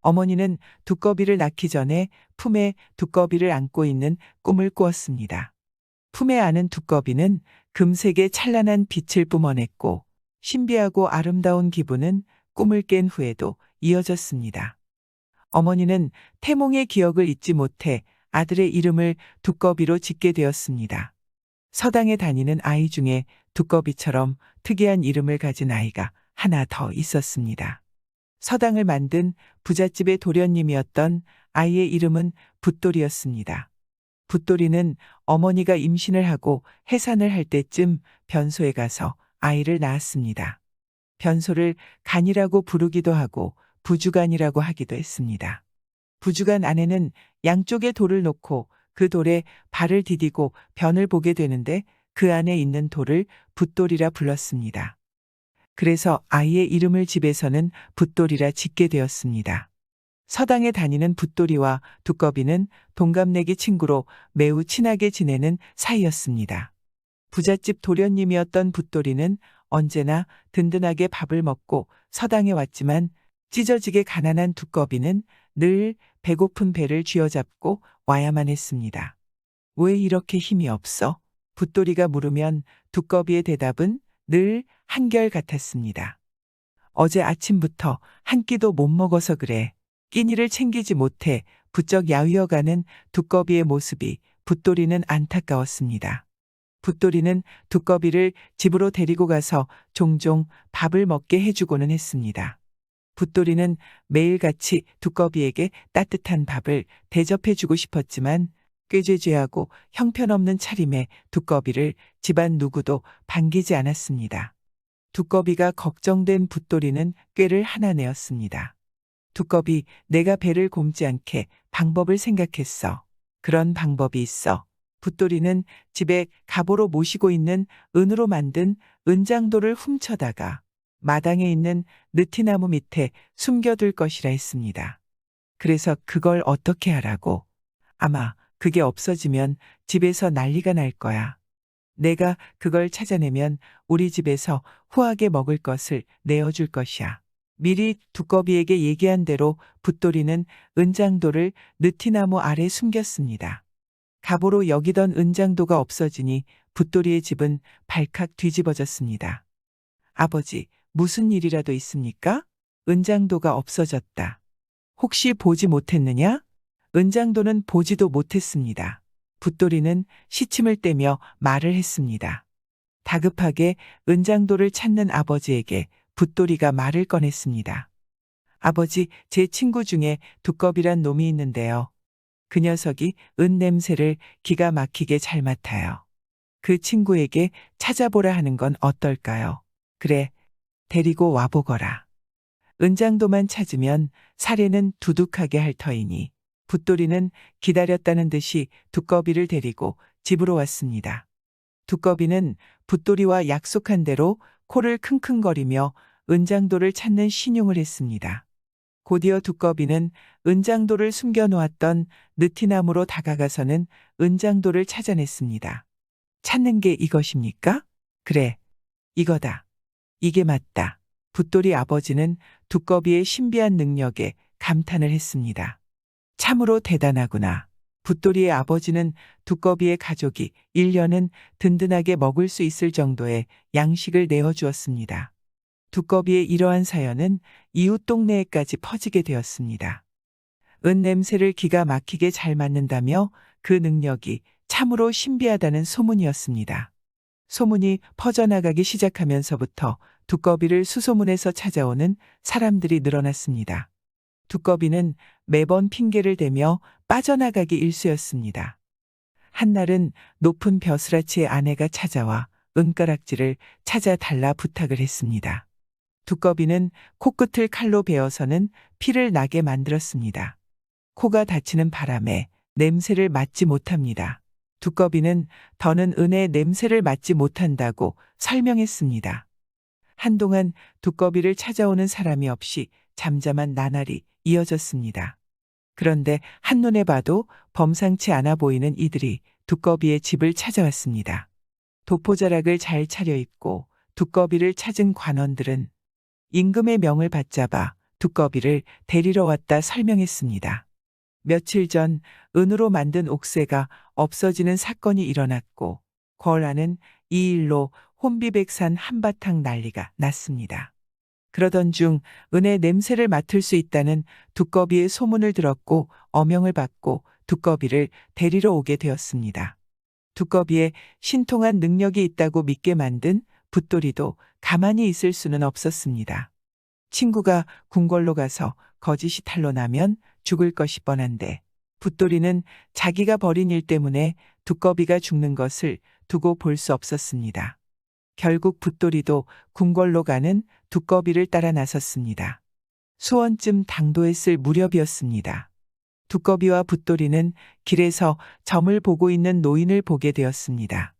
어머니는 두꺼비를 낳기 전에 품에 두꺼비를 안고 있는 꿈을 꾸었습니다. 품에 안은 두꺼비는 금색의 찬란한 빛을 뿜어냈고 신비하고 아름다운 기분은 꿈을 깬 후에도 이어졌습니다. 어머니는 태몽의 기억을 잊지 못해 아들의 이름을 두꺼비로 짓게 되었습니다. 서당에 다니는 아이 중에 두꺼비처럼 특이한 이름을 가진 아이가 하나 더 있었습니다. 서당을 만든 부잣집의 도련님이었던 아이의 이름은 붓돌이였습니다. 붓돌이는 어머니가 임신을 하고 해산을 할 때쯤 변소에 가서 아이를 낳았습니다. 변소를 간이라고 부르기도 하고 부주간이라고 하기도 했습니다. 부주간 안에는 양쪽에 돌을 놓고 그 돌에 발을 디디고 변을 보게 되는데 그 안에 있는 돌을 붓돌이라 불렀습니다. 그래서 아이의 이름을 집에서는 붓돌이라 짓게 되었습니다. 서당에 다니는 붓돌이와 두꺼비는 동갑내기 친구로 매우 친하게 지내는 사이였습니다. 부잣집 도련님이었던 붓돌이는 언제나 든든하게 밥을 먹고 서당에 왔지만 찢어지게 가난한 두꺼비는 늘 배고픈 배를 쥐어잡고 와야만 했습니다. 왜 이렇게 힘이 없어? 붓돌이가 물으면 두꺼비의 대답은 늘 한결같았습니다. 어제 아침부터 한 끼도 못 먹어서 그래. 끼니를 챙기지 못해 부쩍 야위어가는 두꺼비의 모습이 붓돌이는 안타까웠습니다. 붓돌이는 두꺼비를 집으로 데리고 가서 종종 밥을 먹게 해주고는 했습니다. 붓돌이는 매일같이 두꺼비에게 따뜻한 밥을 대접해주고 싶었지만 꾀죄죄하고 형편없는 차림의 두꺼비를 집안 누구도 반기지 않았습니다. 두꺼비가 걱정된 붓돌이는 꾀를 하나 내었습니다. 두꺼비, 내가 배를 곪지 않게 방법을 생각했어. 그런 방법이 있어. 붓돌이는 집에 갑오로 모시고 있는 은으로 만든 은장도를 훔쳐다가 마당에 있는 느티나무 밑에 숨겨둘 것이라 했습니다. 그래서 그걸 어떻게 하라고? 아마 그게 없어지면 집에서 난리가 날 거야. 내가 그걸 찾아내면 우리 집에서 후하게 먹을 것을 내어줄 것이야. 미리 두꺼비에게 얘기한 대로 붓돌이는 은장도를 느티나무 아래 숨겼습니다. 갑오로 여기던 은장도가 없어지니 붓돌이의 집은 발칵 뒤집어졌습니다. 아버지, 무슨 일이라도 있습니까? 은장도가 없어졌다. 혹시 보지 못했느냐? 은장도는 보지도 못했습니다. 붓돌이는 시침을 떼며 말을 했습니다. 다급하게 은장도를 찾는 아버지에게 붓돌이가 말을 꺼냈습니다. 아버지, 제 친구 중에 두꺼비란 놈이 있는데요. 그 녀석이 은 냄새를 기가 막히게 잘 맡아요. 그 친구에게 찾아보라 하는 건 어떨까요? 그래, 데리고 와보거라. 은장도만 찾으면 사례는 두둑하게 할 터이니 붓돌이는 기다렸다는 듯이 두꺼비를 데리고 집으로 왔습니다. 두꺼비는 붓돌이와 약속한 대로 코를 킁킁거리며 은장도를 찾는 신용을 했습니다. 곧이어 두꺼비는 은장도를 숨겨놓았던 느티나무로 다가가서는 은장도를 찾아냈습니다. 찾는 게 이것입니까? 그래, 이거다. 이게 맞다. 붓돌이 아버지는 두꺼비의 신비한 능력에 감탄을 했습니다. 참으로 대단하구나. 붓돌이의 아버지는 두꺼비의 가족이 1년은 든든하게 먹을 수 있을 정도의 양식을 내어주었습니다. 두꺼비의 이러한 사연은 이웃 동네에까지 퍼지게 되었습니다. 은 냄새를 기가 막히게 잘 맡는다며 그 능력이 참으로 신비하다는 소문이었습니다. 소문이 퍼져나가기 시작하면서부터 두꺼비를 수소문해서 찾아오는 사람들이 늘어났습니다. 두꺼비는 매번 핑계를 대며 빠져나가기 일쑤였습니다. 한날은 높은 벼슬아치의 아내가 찾아와 은가락지를 찾아 달라 부탁을 했습니다. 두꺼비는 코끝을 칼로 베어서는 피를 나게 만들었습니다. 코가 다치는 바람에 냄새를 맡지 못합니다. 두꺼비는 더는 은의 냄새를 맡지 못한다고 설명했습니다. 한동안 두꺼비를 찾아오는 사람이 없이 잠잠한 나날이 이어졌습니다. 그런데 한눈에 봐도 범상치 않아 보이는 이들이 두꺼비의 집을 찾아왔습니다. 도포자락을 잘 차려입고 두꺼비를 찾은 관원들은 임금의 명을 받잡아 두꺼비를 데리러 왔다 설명했습니다. 며칠 전 은으로 만든 옥새가 없어지는 사건이 일어났고 궐안은 이 일로 혼비백산 한바탕 난리가 났습니다. 그러던 중 은의 냄새를 맡을 수 있다는 두꺼비의 소문을 들었고 어명을 받고 두꺼비를 데리러 오게 되었습니다. 두꺼비의 신통한 능력이 있다고 믿게 만든 붓돌이도 가만히 있을 수는 없었습니다. 친구가 궁궐로 가서 거짓이 탄로나면 죽을 것이 뻔한데 붓돌이는 자기가 벌인 일 때문에 두꺼비가 죽는 것을 두고 볼 수 없었습니다. 결국 붓돌이도 궁궐로 가는 두꺼비를 따라 나섰습니다. 수원쯤 당도했을 무렵이었습니다. 두꺼비와 붓돌이는 길에서 점을 보고 있는 노인을 보게 되었습니다.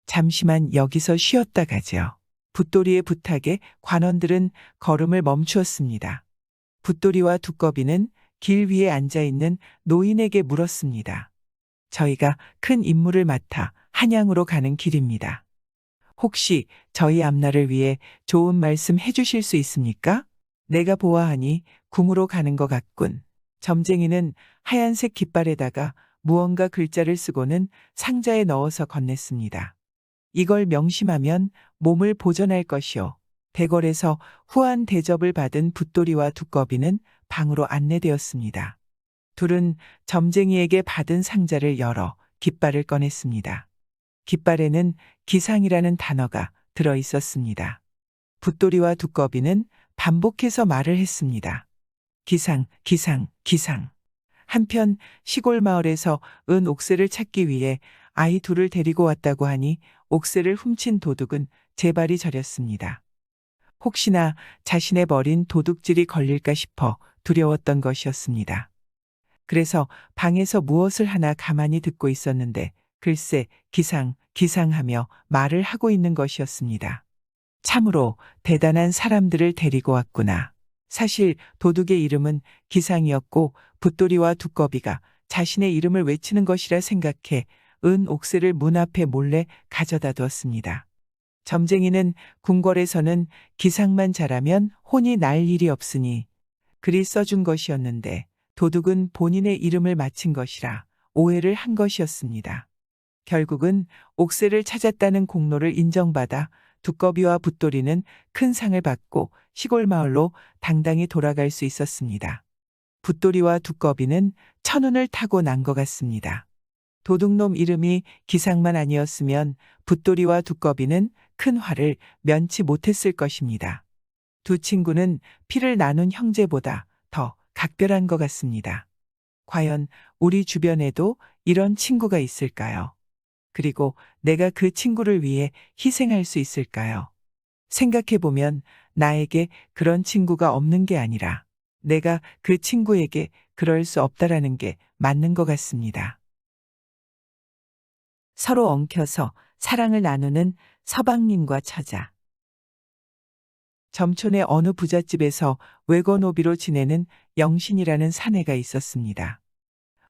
잠시만 여기서 쉬었다 가죠. 붓돌이의 부탁에 관원들은 걸음을 멈추었습니다. 붓돌이와 두꺼비는 길 위에 앉아 있는 노인에게 물었습니다. 저희가 큰 임무를 맡아 한양으로 가는 길입니다. 혹시 저희 앞날을 위해 좋은 말씀 해주실 수 있습니까? 내가 보아하니 궁으로 가는 것 같군. 점쟁이는 하얀색 깃발에다가 무언가 글자를 쓰고는 상자에 넣어서 건넸습니다. 이걸 명심하면 몸을 보전할 것이오. 대궐에서 후한 대접을 받은 붓돌이와 두꺼비는 방으로 안내되었습니다. 둘은 점쟁이에게 받은 상자를 열어 깃발을 꺼냈습니다. 깃발에는 기상이라는 단어가 들어 있었습니다. 붓돌이와 두꺼비는 반복해서 말을 했습니다. 기상, 기상, 기상. 한편 시골 마을에서 은 옥새를 찾기 위해 아이 둘을 데리고 왔다고 하니 옥새를 훔친 도둑은 재발이 저렸습니다. 혹시나 자신의 버린 도둑질이 걸릴까 싶어 두려웠던 것이었습니다. 그래서 방에서 무엇을 하나 가만히 듣고 있었는데 글쎄 기상, 기상하며 말을 하고 있는 것이었습니다. 참으로 대단한 사람들을 데리고 왔구나. 사실 도둑의 이름은 기상이었고 붓돌이와 두꺼비가 자신의 이름을 외치는 것이라 생각해 은 옥새를 문 앞에 몰래 가져다 두었습니다. 점쟁이는 궁궐에서는 기상만 잘하면 혼이 날 일이 없으니 글이 써준 것이었는데 도둑은 본인의 이름을 맞힌 것이라 오해를 한 것이었습니다. 결국은 옥새를 찾았다는 공로를 인정받아 두꺼비와 붓돌이는 큰 상을 받고 시골 마을로 당당히 돌아갈 수 있었습니다. 붓돌이와 두꺼비는 천운을 타고 난 것 같습니다. 도둑놈 이름이 기상만 아니었으면 붓돌이와 두꺼비는 큰 화를 면치 못했을 것입니다. 두 친구는 피를 나눈 형제보다 더 각별한 것 같습니다. 과연 우리 주변에도 이런 친구가 있을까요? 그리고 내가 그 친구를 위해 희생할 수 있을까요? 생각해보면 나에게 그런 친구가 없는 게 아니라 내가 그 친구에게 그럴 수 없다라는 게 맞는 것 같습니다. 서로 엉켜서 사랑을 나누는 서방님과 처자. 점촌의 어느 부잣집에서 외거노비로 지내는 영신이라는 사내가 있었습니다.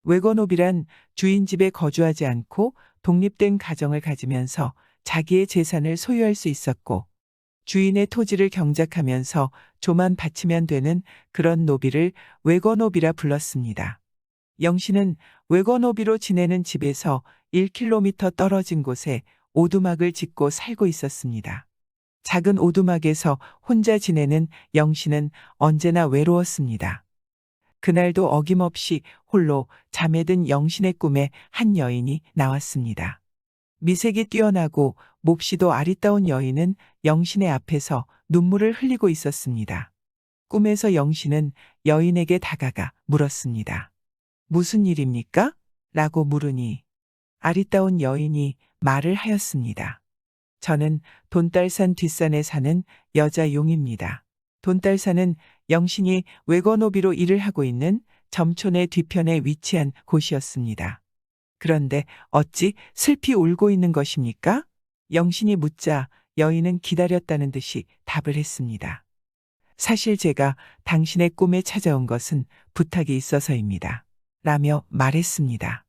외거노비란 주인 집에 거주하지 않고 독립된 가정을 가지면서 자기의 재산을 소유할 수 있었고 주인의 토지를 경작하면서 조만 바치면 되는 그런 노비를 외거노비라 불렀습니다. 영신은 외거노비로 지내는 집에서 1km 떨어진 곳에 오두막을 짓고 살고 있었습니다. 작은 오두막에서 혼자 지내는 영신은 언제나 외로웠습니다. 그날도 어김없이 홀로 잠에 든 영신의 꿈에 한 여인이 나왔습니다. 미색이 뛰어나고 몹시도 아리따운 여인은 영신의 앞에서 눈물을 흘리고 있었습니다. 꿈에서 영신은 여인에게 다가가 물었습니다. 무슨 일입니까? 라고 물으니 아리따운 여인이 말을 하였습니다. 저는 돈달산 뒷산에 사는 여자 용입니다. 돈달산은 영신이 외거노비로 일을 하고 있는 점촌의 뒤편에 위치한 곳이었습니다. 그런데 어찌 슬피 울고 있는 것입니까? 영신이 묻자 여인은 기다렸다는 듯이 답을 했습니다. 사실 제가 당신의 꿈에 찾아온 것은 부탁이 있어서입니다. 라며 말했습니다.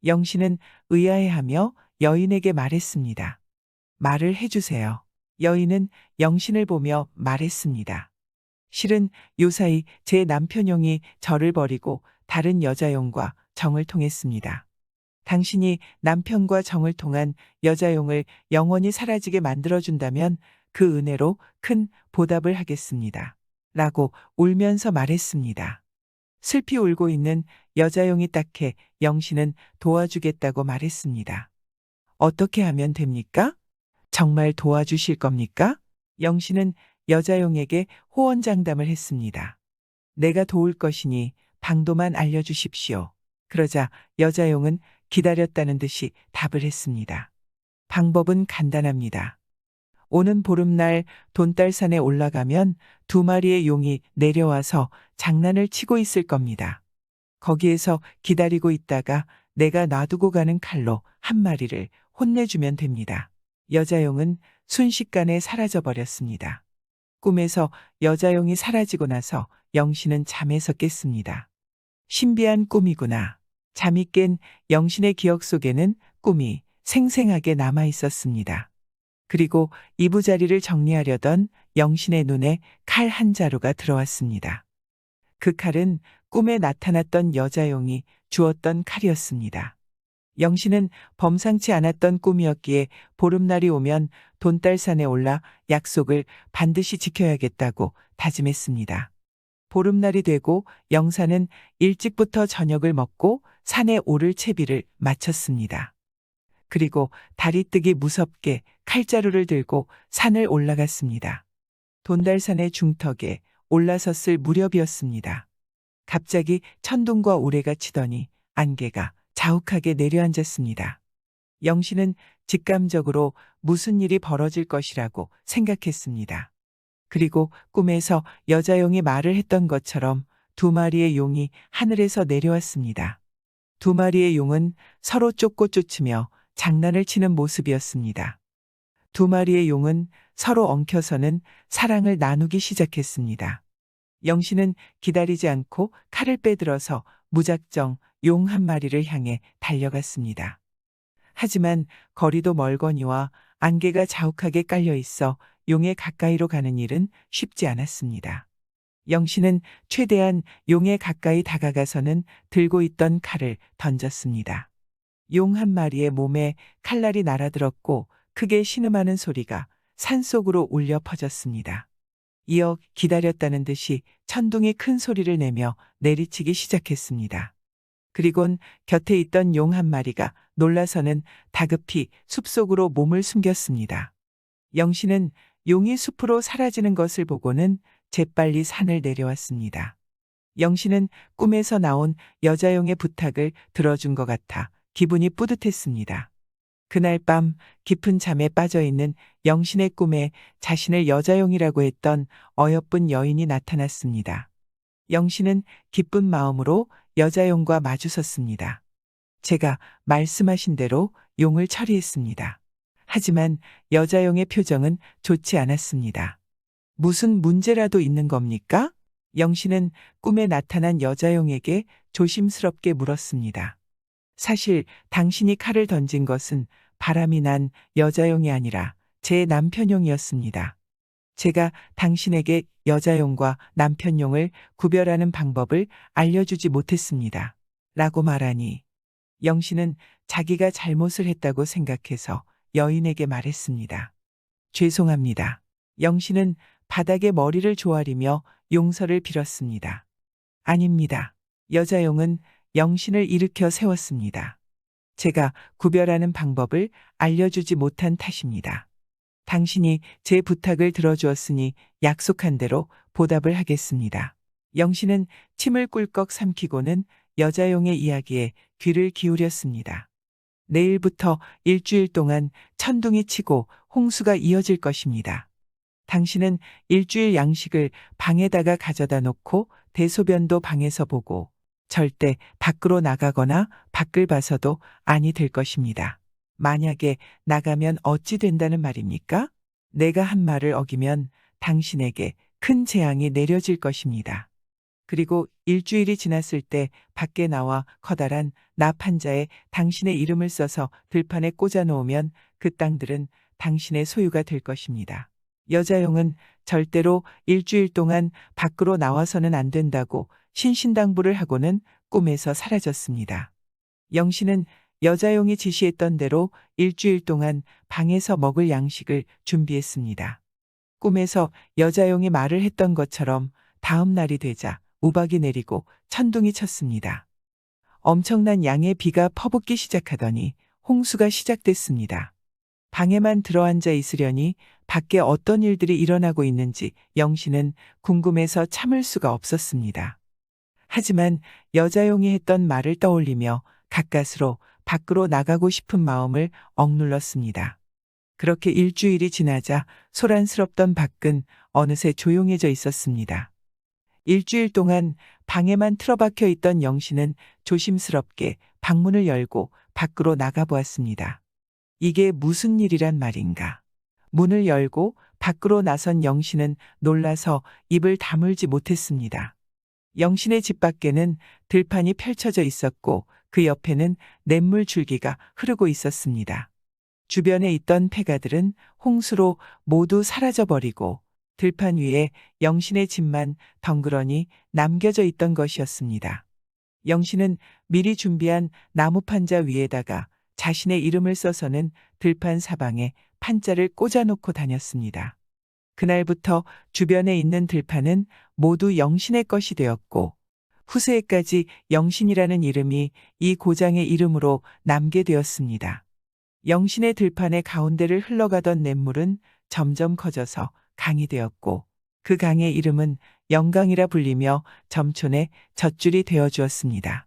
영신은 의아해하며 여인에게 말했습니다. 말을 해주세요. 여인은 영신을 보며 말했습니다. 실은 요사이 제 남편용이 저를 버리고 다른 여자용과 정을 통했습니다. 당신이 남편과 정을 통한 여자용을 영원히 사라지게 만들어준다면 그 은혜로 큰 보답을 하겠습니다. 라고 울면서 말했습니다. 슬피 울고 있는 여자용이 딱해 영신은 도와주겠다고 말했습니다. 어떻게 하면 됩니까? 정말 도와주실 겁니까? 영신은 여자용에게 호언장담을 했습니다. 내가 도울 것이니 방도만 알려주십시오. 그러자 여자용은 기다렸다는 듯이 답을 했습니다. 방법은 간단합니다. 오는 보름날 돈달산에 올라가면 2마리의 용이 내려와서 장난을 치고 있을 겁니다. 거기에서 기다리고 있다가 내가 놔두고 가는 칼로 1마리를 혼내주면 됩니다. 여자용은 순식간에 사라져버렸습니다. 꿈에서 여자용이 사라지고 나서 영신은 잠에서 깼습니다. 신비한 꿈이구나. 잠이 깬 영신의 기억 속에는 꿈이 생생하게 남아 있었습니다. 그리고 이부자리를 정리하려던 영신의 눈에 칼 한 자루가 들어왔습니다. 그 칼은 꿈에 나타났던 여자용이 주었던 칼이었습니다. 영신은 범상치 않았던 꿈이었기에 보름날이 오면 돈달산에 올라 약속을 반드시 지켜야겠다고 다짐했습니다. 보름날이 되고 영사는 일찍부터 저녁을 먹고 산에 오를 채비를 마쳤습니다. 그리고 달이 뜨기 무섭게 칼자루를 들고 산을 올라갔습니다. 돈달산의 중턱에 올라섰을 무렵이었습니다. 갑자기 천둥과 우레가 치더니 안개가 자욱하게 내려앉았습니다. 영신은 직감적으로 무슨 일이 벌어질 것이라고 생각했습니다. 그리고 꿈에서 여자용이 말을 했던 것처럼 2마리의 용이 하늘에서 내려왔습니다. 2마리의 용은 서로 쫓고 쫓으며 장난을 치는 모습이었습니다. 2마리의 용은 서로 엉켜서는 사랑을 나누기 시작했습니다. 영신은 기다리지 않고 칼을 빼들어서 무작정 용 1마리를 향해 달려갔습니다. 하지만 거리도 멀거니와 안개가 자욱하게 깔려 있어 용의 가까이로 가는 일은 쉽지 않았습니다. 영신은 최대한 용에 가까이 다가가서는 들고 있던 칼을 던졌습니다. 용 1마리의 몸에 칼날이 날아들었고 크게 신음하는 소리가 산속으로 울려 퍼졌습니다. 이어 기다렸다는 듯이 천둥이 큰 소리를 내며 내리치기 시작했습니다. 그리곤 곁에 있던 용 1마리가 놀라서는 다급히 숲속으로 몸을 숨겼습니다. 영신은 용이 숲으로 사라지는 것을 보고는 재빨리 산을 내려왔습니다. 영신은 꿈에서 나온 여자용의 부탁을 들어준 것 같아 기분이 뿌듯했습니다. 그날 밤 깊은 잠에 빠져 있는 영신의 꿈에 자신을 여자용이라고 했던 어여쁜 여인이 나타났습니다. 영신은 기쁜 마음으로 여자용과 마주섰습니다. 제가 말씀하신 대로 용을 처리했습니다. 하지만 여자용의 표정은 좋지 않았습니다. 무슨 문제라도 있는 겁니까? 영신은 꿈에 나타난 여자용에게 조심스럽게 물었습니다. 사실 당신이 칼을 던진 것은 바람이 난 여자용이 아니라 제 남편용이었습니다. 제가 당신에게 여자용과 남편용을 구별하는 방법을 알려주지 못했습니다. 라고 말하니 영신은 자기가 잘못을 했다고 생각해서 여인에게 말했습니다. 죄송합니다. 영신은 바닥에 머리를 조아리며 용서를 빌었습니다. 아닙니다. 여자용은 영신을 일으켜 세웠습니다. 제가 구별하는 방법을 알려주지 못한 탓입니다. 당신이 제 부탁을 들어주었으니 약속한 대로 보답을 하겠습니다. 영신은 침을 꿀꺽 삼키고는 여자용의 이야기에 귀를 기울였습니다. 내일부터 일주일 동안 천둥이 치고 홍수가 이어질 것입니다. 당신은 일주일 양식을 방에다가 가져다 놓고 대소변도 방에서 보고 절대 밖으로 나가거나 밖을 봐서도 아니 될 것입니다. 만약에 나가면 어찌 된다는 말입니까? 내가 한 말을 어기면 당신에게 큰 재앙이 내려질 것입니다. 그리고 일주일이 지났을 때 밖에 나와 커다란 납판자에 당신의 이름을 써서 들판에 꽂아 놓으면 그 땅들은 당신의 소유가 될 것입니다. 여자용은 절대로 일주일 동안 밖으로 나와서는 안 된다고 신신당부를 하고는 꿈에서 사라졌습니다. 영신은 여자용이 지시했던 대로 일주일 동안 방에서 먹을 양식을 준비했습니다. 꿈에서 여자용이 말을 했던 것처럼 다음 날이 되자 우박이 내리고 천둥이 쳤습니다. 엄청난 양의 비가 퍼붓기 시작하더니 홍수가 시작됐습니다. 방에만 들어앉아 있으려니 밖에 어떤 일들이 일어나고 있는지 영신은 궁금해서 참을 수가 없었습니다. 하지만 여자용이 했던 말을 떠올리며 가까스로 밖으로 나가고 싶은 마음을 억눌렀습니다. 그렇게 일주일이 지나자 소란스럽던 밖은 어느새 조용해져 있었습니다. 일주일 동안 방에만 틀어박혀 있던 영신은 조심스럽게 방문을 열고 밖으로 나가보았습니다. 이게 무슨 일이란 말인가. 문을 열고 밖으로 나선 영신은 놀라서 입을 다물지 못했습니다. 영신의 집 밖에는 들판이 펼쳐져 있었고 그 옆에는 냇물 줄기가 흐르고 있었습니다. 주변에 있던 폐가들은 홍수로 모두 사라져버리고 들판 위에 영신의 집만 덩그러니 남겨져 있던 것이었습니다. 영신은 미리 준비한 나무판자 위에다가 자신의 이름을 써서는 들판 사방에 판자를 꽂아놓고 다녔습니다. 그날부터 주변에 있는 들판은 모두 영신의 것이 되었고 후세에까지 영신이라는 이름이 이 고장의 이름으로 남게 되었습니다. 영신의 들판의 가운데를 흘러가던 냇물은 점점 커져서 강이 되었고 그 강의 이름은 영강이라 불리며 점촌의 젖줄이 되어 주었습니다.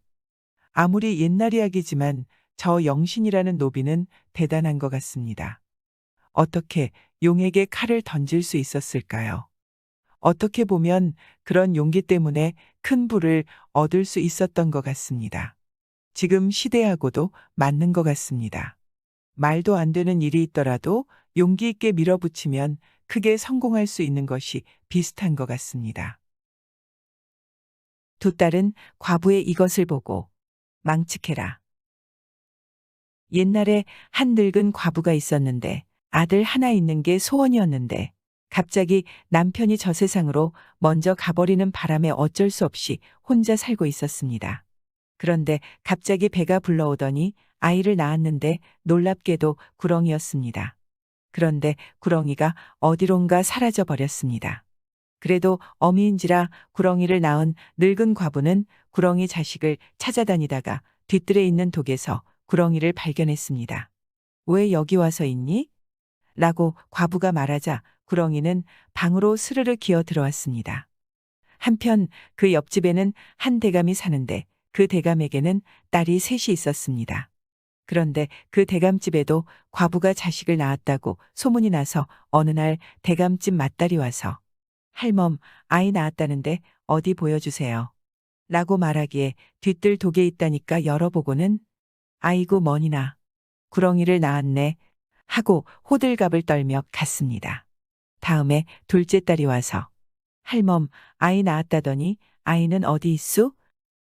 아무리 옛날 이야기지만 저 영신이라는 노비는 대단한 것 같습니다. 어떻게 용에게 칼을 던질 수 있었을까요? 어떻게 보면 그런 용기 때문에 큰 부를 얻을 수 있었던 것 같습니다. 지금 시대하고도 맞는 것 같습니다. 말도 안 되는 일이 있더라도 용기 있게 밀어붙이면 크게 성공할 수 있는 것이 비슷한 것 같습니다. 두 딸은 과부의 이것을 보고 망측해라. 옛날에 한 늙은 과부가 있었는데 아들 하나 있는 게 소원이었는데 갑자기 남편이 저 세상으로 먼저 가버리는 바람에 어쩔 수 없이 혼자 살고 있었습니다. 그런데 갑자기 배가 불러오더니 아이를 낳았는데 놀랍게도 구렁이였습니다. 그런데 구렁이가 어디론가 사라져 버렸습니다. 그래도 어미인지라 구렁이를 낳은 늙은 과부는 구렁이 자식을 찾아다니다가 뒤뜰에 있는 독에서 구렁이를 발견했습니다. 왜 여기 와서 있니? 라고 과부가 말하자 구렁이는 방으로 스르르 기어 들어왔습니다. 한편 그 옆집에는 한 대감이 사는데 그 대감에게는 딸이 셋이 있었습니다. 그런데 그 대감집에도 과부가 자식을 낳았다고 소문이 나서 어느 날 대감집 맏딸이 와서 할멈, 아이 낳았다는데 어디 보여주세요. 라고 말하기에 뒤뜰 독에 있다니까 열어보고는 아이고 머니나 구렁이를 낳았네 하고 호들갑을 떨며 갔습니다. 다음에 둘째 딸이 와서 할멈, 아이 낳았다더니 아이는 어디 있수?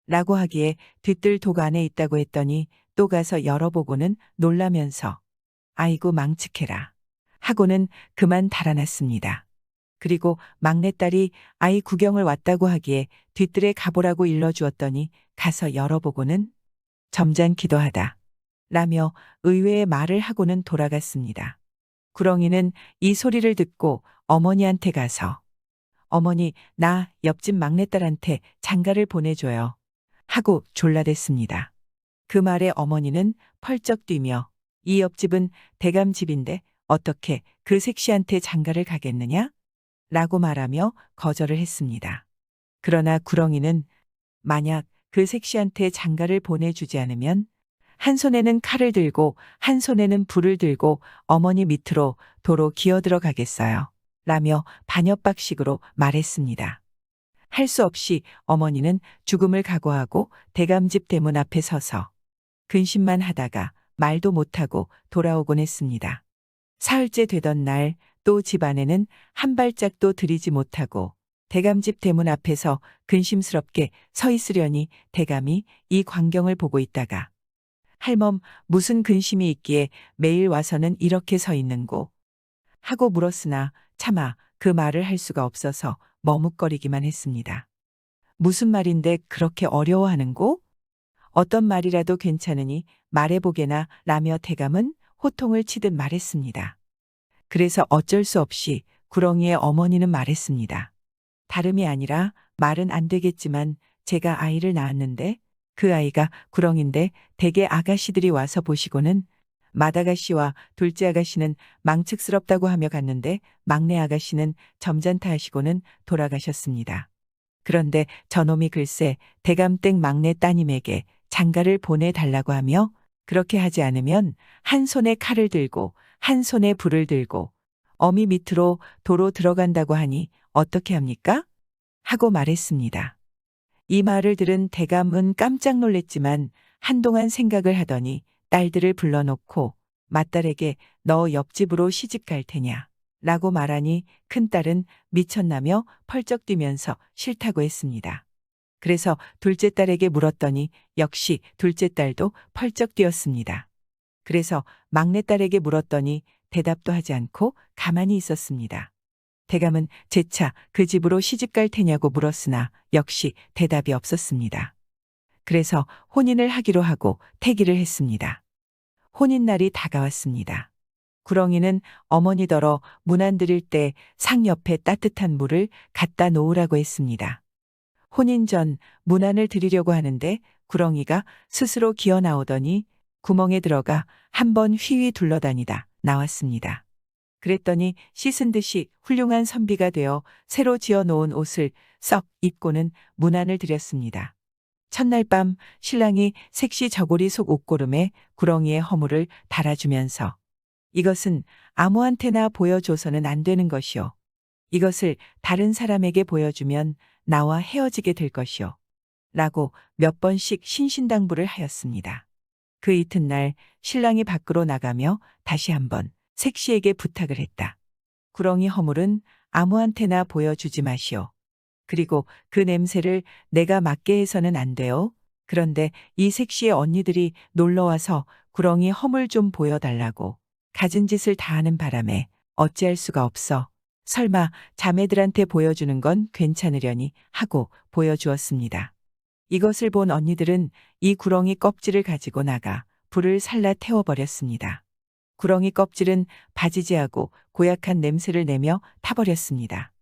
라고 하기에 뒤뜰 독 안에 있다고 했더니 또 가서 열어보고는 놀라면서 아이고 망측해라 하고는 그만 달아났습니다. 그리고 막내딸이 아이 구경을 왔다고 하기에 뒤뜰에 가보라고 일러주었더니 가서 열어보고는 점잖기도 하다 라며 의외의 말을 하고는 돌아갔습니다. 구렁이는 이 소리를 듣고 어머니한테 가서 어머니, 나 옆집 막내딸한테 장가를 보내줘요. 하고 졸라댔습니다. 그 말에 어머니는 펄쩍 뛰며 이 옆집은 대감집인데 어떻게 그 색시한테 장가를 가겠느냐? 라고 말하며 거절을 했습니다. 그러나 구렁이는 만약 그 색시한테 장가를 보내주지 않으면 한 손에는 칼을 들고 한 손에는 불을 들고 어머니 밑으로 도로 기어들어 가겠어요. 라며 반협박식으로 말했습니다. 할 수 없이 어머니는 죽음을 각오하고 대감집 대문 앞에 서서 근심만 하다가 말도 못하고 돌아오곤 했습니다. 사흘째 되던 날 또 집안에는 한 발짝도 들이지 못하고 대감집 대문 앞에서 근심스럽게 서 있으려니 대감이 이 광경을 보고 있다가 할멈 무슨 근심이 있기에 매일 와서는 이렇게 서 있는고 하고 물었으나 차마 그 말을 할 수가 없어서 머뭇거리기만 했습니다. 무슨 말인데 그렇게 어려워하는고? 어떤 말이라도 괜찮으니 말해보게나 라며 대감은 호통을 치듯 말했습니다. 그래서 어쩔 수 없이 구렁이의 어머니는 말했습니다. 다름이 아니라 말은 안 되겠지만 제가 아이를 낳았는데 그 아이가 구렁인데 대개 아가씨들이 와서 보시고는 맏아가씨와 둘째 아가씨는 망측스럽다고 하며 갔는데 막내 아가씨는 점잖다 하시고는 돌아가셨습니다. 그런데 저놈이 글쎄 대감댁 막내 따님에게 장가를 보내달라고 하며 그렇게 하지 않으면 한 손에 칼을 들고 한 손에 불을 들고 어미 밑으로 도로 들어간다고 하니 어떻게 합니까? 하고 말했습니다. 이 말을 들은 대감은 깜짝 놀랬지만 한동안 생각을 하더니 딸들을 불러놓고 맏딸에게 너 옆집으로 시집 갈 테냐 라고 말하니 큰딸은 미쳤나며 펄쩍 뛰면서 싫다고 했습니다. 그래서 둘째 딸에게 물었더니 역시 둘째 딸도 펄쩍 뛰었습니다. 그래서 막내딸에게 물었더니 대답도 하지 않고 가만히 있었습니다. 대감은 재차 그 집으로 시집 갈 테냐고 물었으나 역시 대답이 없었습니다. 그래서 혼인을 하기로 하고 태기를 했습니다. 혼인날이 다가왔습니다. 구렁이는 어머니더러 문 안 들일 때 상 옆에 따뜻한 물을 갖다 놓으라고 했습니다. 혼인 전 문 안을 들이려고 하는데 구렁이가 스스로 기어 나오더니 구멍에 들어가 한번 휘휘 둘러다니다 나왔습니다. 그랬더니 씻은 듯이 훌륭한 선비가 되어 새로 지어 놓은 옷을 썩 입고는 문 안을 들였습니다. 첫날 밤 신랑이 색시 저고리 속 옷고름에 구렁이의 허물을 달아주면서 이것은 아무한테나 보여줘서는 안 되는 것이오. 이것을 다른 사람에게 보여주면 나와 헤어지게 될 것이오. 라고 몇 번씩 신신당부를 하였습니다. 그 이튿날 신랑이 밖으로 나가며 다시 한번 색시에게 부탁을 했다. 구렁이 허물은 아무한테나 보여주지 마시오. 그리고 그 냄새를 내가 맡게 해서는 안 돼요. 그런데 이 색시의 언니들이 놀러와서 구렁이 허물 좀 보여달라고 갖은 짓을 다 하는 바람에 어찌할 수가 없어. 설마 자매들한테 보여주는 건 괜찮으려니 하고 보여주었습니다. 이것을 본 언니들은 이 구렁이 껍질을 가지고 나가 불을 살라 태워버렸습니다. 구렁이 껍질은 바지지하고 고약한 냄새를 내며 타버렸습니다.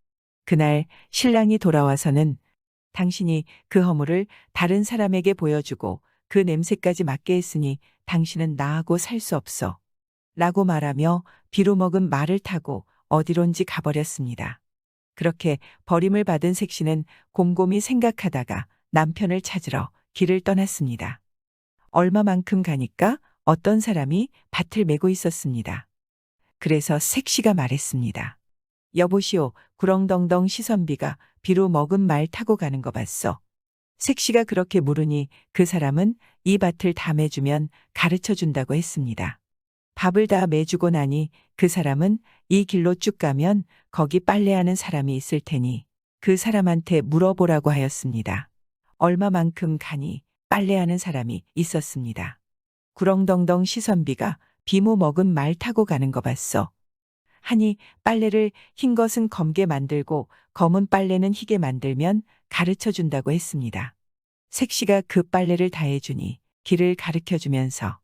그날 신랑이 돌아와서는 당신이 그 허물을 다른 사람에게 보여주고 그 냄새까지 맡게 했으니 당신은 나하고 살 수 없어. 라고 말하며 비로먹은 말을 타고 어디론지 가버렸습니다. 그렇게 버림을 받은 색시는 곰곰이 생각하다가 남편을 찾으러 길을 떠났습니다. 얼마만큼 가니까 어떤 사람이 밭을 메고 있었습니다. 그래서 색시가 말했습니다. 여보시오, 구렁덩덩 시선비가 비로 먹은 말 타고 가는 거 봤어. 색시가 그렇게 물으니 그 사람은 이 밭을 다 매주면 가르쳐 준다고 했습니다. 밥을 다 매주고 나니 그 사람은 이 길로 쭉 가면 거기 빨래하는 사람이 있을 테니 그 사람한테 물어보라고 하였습니다. 얼마만큼 가니 빨래하는 사람이 있었습니다. 구렁덩덩 시선비가 비모 먹은 말 타고 가는 거 봤어. 하니 빨래를 흰 것은 검게 만들고 검은 빨래는 희게 만들면 가르쳐 준다고 했습니다. 색시가 그 빨래를 다 해주니 길을 가르쳐 주면서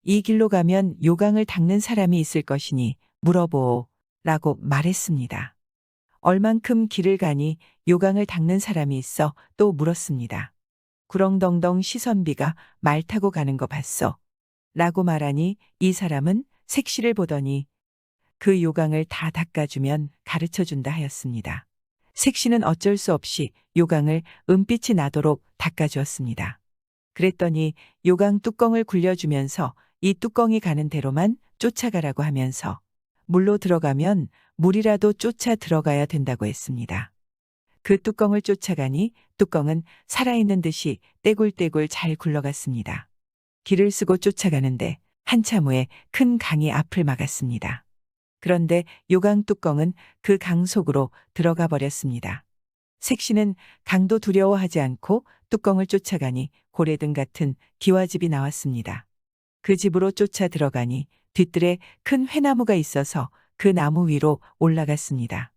이 길로 가면 요강을 닦는 사람이 있을 것이니 물어보오 라고 말했습니다. 얼만큼 길을 가니 요강을 닦는 사람이 있어 또 물었습니다. 구렁덩덩 시선비가 말 타고 가는 거 봤어. 라고 말하니 이 사람은 색시를 보더니 그 요강을 다 닦아주면 가르쳐 준다 하였습니다. 색시는 어쩔 수 없이 요강을 은빛이 나도록 닦아주었습니다. 그랬더니 요강 뚜껑을 굴려주면서 이 뚜껑이 가는 대로만 쫓아가라고 하면서 물로 들어가면 물이라도 쫓아 들어가야 된다고 했습니다. 그 뚜껑을 쫓아가니 뚜껑은 살아있는 듯이 떼굴떼굴 잘 굴러갔습니다. 길을 쓰고 쫓아가는데 한참 후에 큰 강이 앞을 막았습니다. 그런데 요강 뚜껑은 그 강 속으로 들어가 버렸습니다. 색시는 강도 두려워하지 않고 뚜껑을 쫓아가니 고래등 같은 기와집이 나왔습니다. 그 집으로 쫓아 들어가니 뒤뜰에 큰 회나무가 있어서 그 나무 위로 올라갔습니다.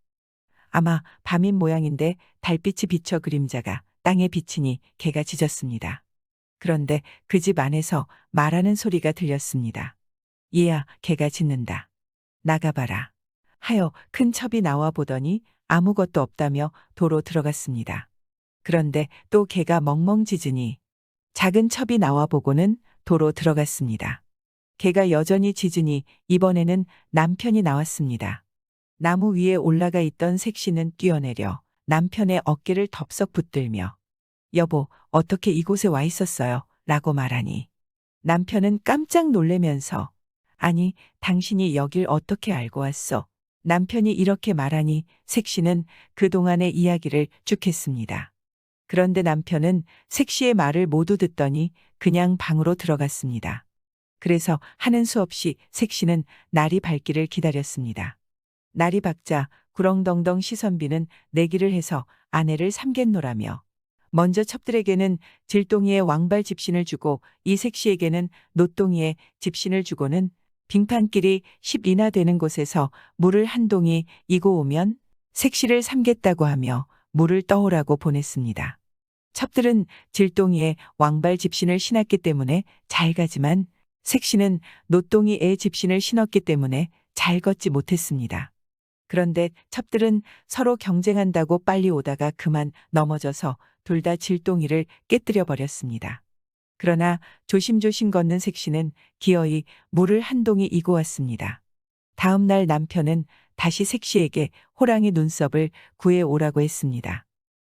아마 밤인 모양인데 달빛이 비쳐 그림자가 땅에 비치니 개가 짖었습니다. 그런데 그 집 안에서 말하는 소리가 들렸습니다. 얘야, 개가 짖는다. 나가봐라. 하여 큰 첩이 나와 보더니 아무것도 없다며 도로 들어갔습니다. 그런데 또 개가 멍멍 짖으니 작은 첩이 나와 보고는 도로 들어갔습니다. 개가 여전히 짖으니 이번에는 남편이 나왔습니다. 나무 위에 올라가 있던 색시는 뛰어내려 남편의 어깨를 덥석 붙들며 여보, 어떻게 이곳에 와 있었어요? 라고 말하니 남편은 깜짝 놀래면서 아니, 당신이 여길 어떻게 알고 왔어? 남편이 이렇게 말하니 색시는 그동안의 이야기를 쭉 했습니다. 그런데 남편은 색시의 말을 모두 듣더니 그냥 방으로 들어갔습니다. 그래서 하는 수 없이 색시는 날이 밝기를 기다렸습니다. 날이 밝자 구렁덩덩 시선비는 내기를 해서 아내를 삼겠노라며 먼저 첩들에게는 질동이의 왕발 집신을 주고 이 색시에게는 노동이의 집신을 주고는 빙판길이 10리나 되는 곳에서 물을 한 동이 이고 오면 색시를 삼겠다고 하며 물을 떠오라고 보냈습니다. 첩들은 질동이의 왕발 집신을 신었기 때문에 잘 가지만 색시는 노동이의 집신을 신었기 때문에 잘 걷지 못했습니다. 그런데 첩들은 서로 경쟁한다고 빨리 오다가 그만 넘어져서 둘 다 질동이를 깨뜨려 버렸습니다. 그러나 조심조심 걷는 색시는 기어이 물을 한 동이 이고 왔습니다. 다음 날 남편은 다시 색시에게 호랑이 눈썹을 구해 오라고 했습니다.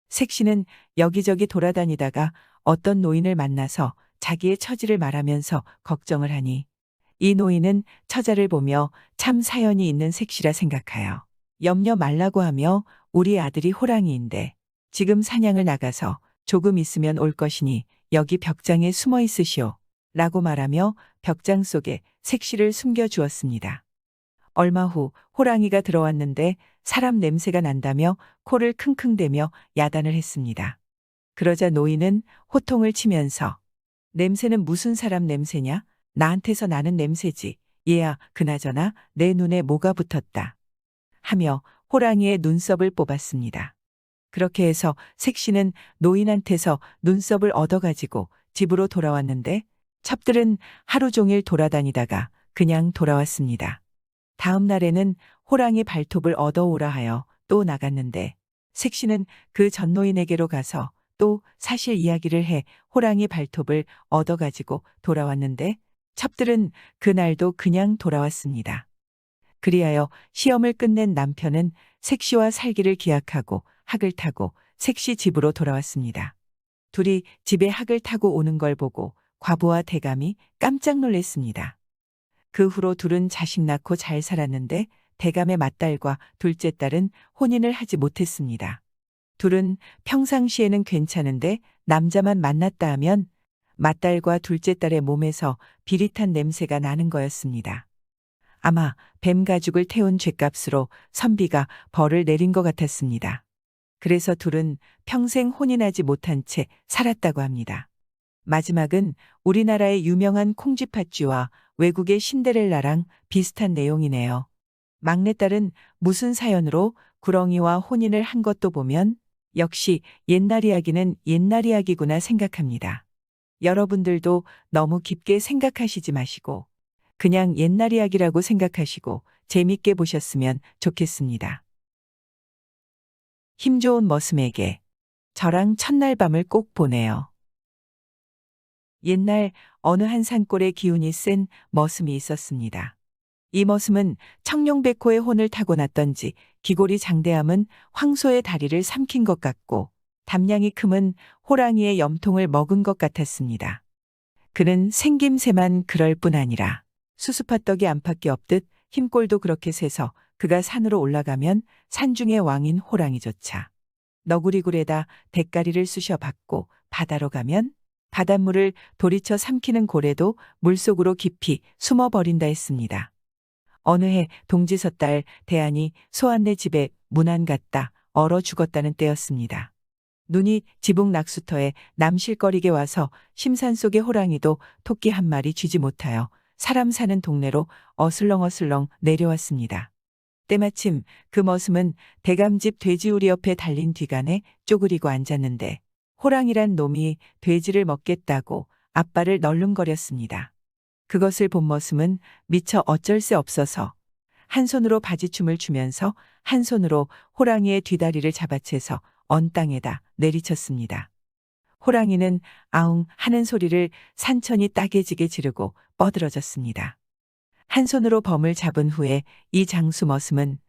색시는 여기저기 돌아다니다가 어떤 노인을 만나서 자기의 처지를 말하면서 걱정을 하니 이 노인은 처자를 보며 참 사연이 있는 색시라 생각하여 염려 말라고 하며 우리 아들이 호랑이인데 지금 사냥을 나가서 조금 있으면 올 것이니 여기 벽장에 숨어 있으시오. 라고 말하며 벽장 속에 색시를 숨겨 주었습니다. 얼마 후 호랑이가 들어왔는데 사람 냄새가 난다며 코를 킁킁대며 야단을 했습니다. 그러자 노인은 호통을 치면서 냄새는 무슨 사람 냄새냐? 나한테서 나는 냄새지. 얘야, 그나저나 내 눈에 뭐가 붙었다. 하며 호랑이의 눈썹을 뽑았습니다. 그렇게 해서 색시는 노인한테서 눈썹을 얻어가지고 집으로 돌아왔는데 첩들은 하루 종일 돌아다니다가 그냥 돌아왔습니다. 다음 날에는 호랑이 발톱을 얻어오라 하여 또 나갔는데 색시는 그 전 노인에게로 가서 또 사실 이야기를 해 호랑이 발톱을 얻어가지고 돌아왔는데 첩들은 그날도 그냥 돌아왔습니다. 그리하여 시험을 끝낸 남편은 색시와 살기를 기약하고 학을 타고 색시 집으로 돌아왔습니다. 둘이 집에 학을 타고 오는 걸 보고 과부와 대감이 깜짝 놀랐습니다. 그 후로 둘은 자식 낳고 잘 살았는데 대감의 맏딸과 둘째 딸은 혼인을 하지 못했습니다. 둘은 평상시에는 괜찮은데 남자만 만났다 하면 맏딸과 둘째 딸의 몸에서 비릿한 냄새가 나는 거였습니다. 아마 뱀 가죽을 태운 죗값으로 선비가 벌을 내린 것 같았습니다. 그래서 둘은 평생 혼인하지 못한 채 살았다고 합니다. 마지막은 우리나라의 유명한 콩쥐팥쥐와 외국의 신데렐라랑 비슷한 내용이네요. 막내딸은 무슨 사연으로 구렁이와 혼인을 한 것도 보면 역시 옛날 이야기는 옛날 이야기구나 생각합니다. 여러분들도 너무 깊게 생각하시지 마시고 그냥 옛날 이야기라고 생각하시고 재밌게 보셨으면 좋겠습니다. 힘 좋은 머슴에게 저랑 첫날 밤을 꼭 보내요. 옛날 어느 한 산골에 기운이 센 머슴이 있었습니다. 이 머슴은 청룡백호의 혼을 타고났던지 기골이 장대함은 황소의 다리를 삼킨 것 같고 담량이 크면 호랑이의 염통을 먹은 것 같았습니다. 그는 생김새만 그럴 뿐 아니라 수수팥떡이 안팎이 없듯 힘골도 그렇게 세서 그가 산으로 올라가면 산중의 왕인 호랑이조차 너구리굴에다 대가리를 쑤셔박고 바다로 가면 바닷물을 도리쳐 삼키는 고래도 물속으로 깊이 숨어버린다 했습니다. 어느 해 동지섣달 대안이 소한네 집에 문안 갔다 얼어 죽었다는 때였습니다. 눈이 지붕 낙수터에 남실거리게 와서 심산 속의 호랑이도 토끼 한 마리 쥐지 못하여 사람 사는 동네로 어슬렁어슬렁 내려왔습니다. 때마침 그 머슴은 대감집 돼지우리 옆에 달린 뒤간에 쪼그리고 앉았는데 호랑이란 놈이 돼지를 먹겠다고 앞발을 널름거렸습니다. 그것을 본 머슴은 미처 어쩔 새 없어서 한 손으로 바지춤을 추면서 한 손으로 호랑이의 뒷다리를 잡아채서 언 땅에다 내리쳤습니다. 호랑이는 아웅 하는 소리를 산천이 따개지게 지르고 뻗으러졌습니다. 한 손으로 범을 잡은 후에 이 장수 머슴은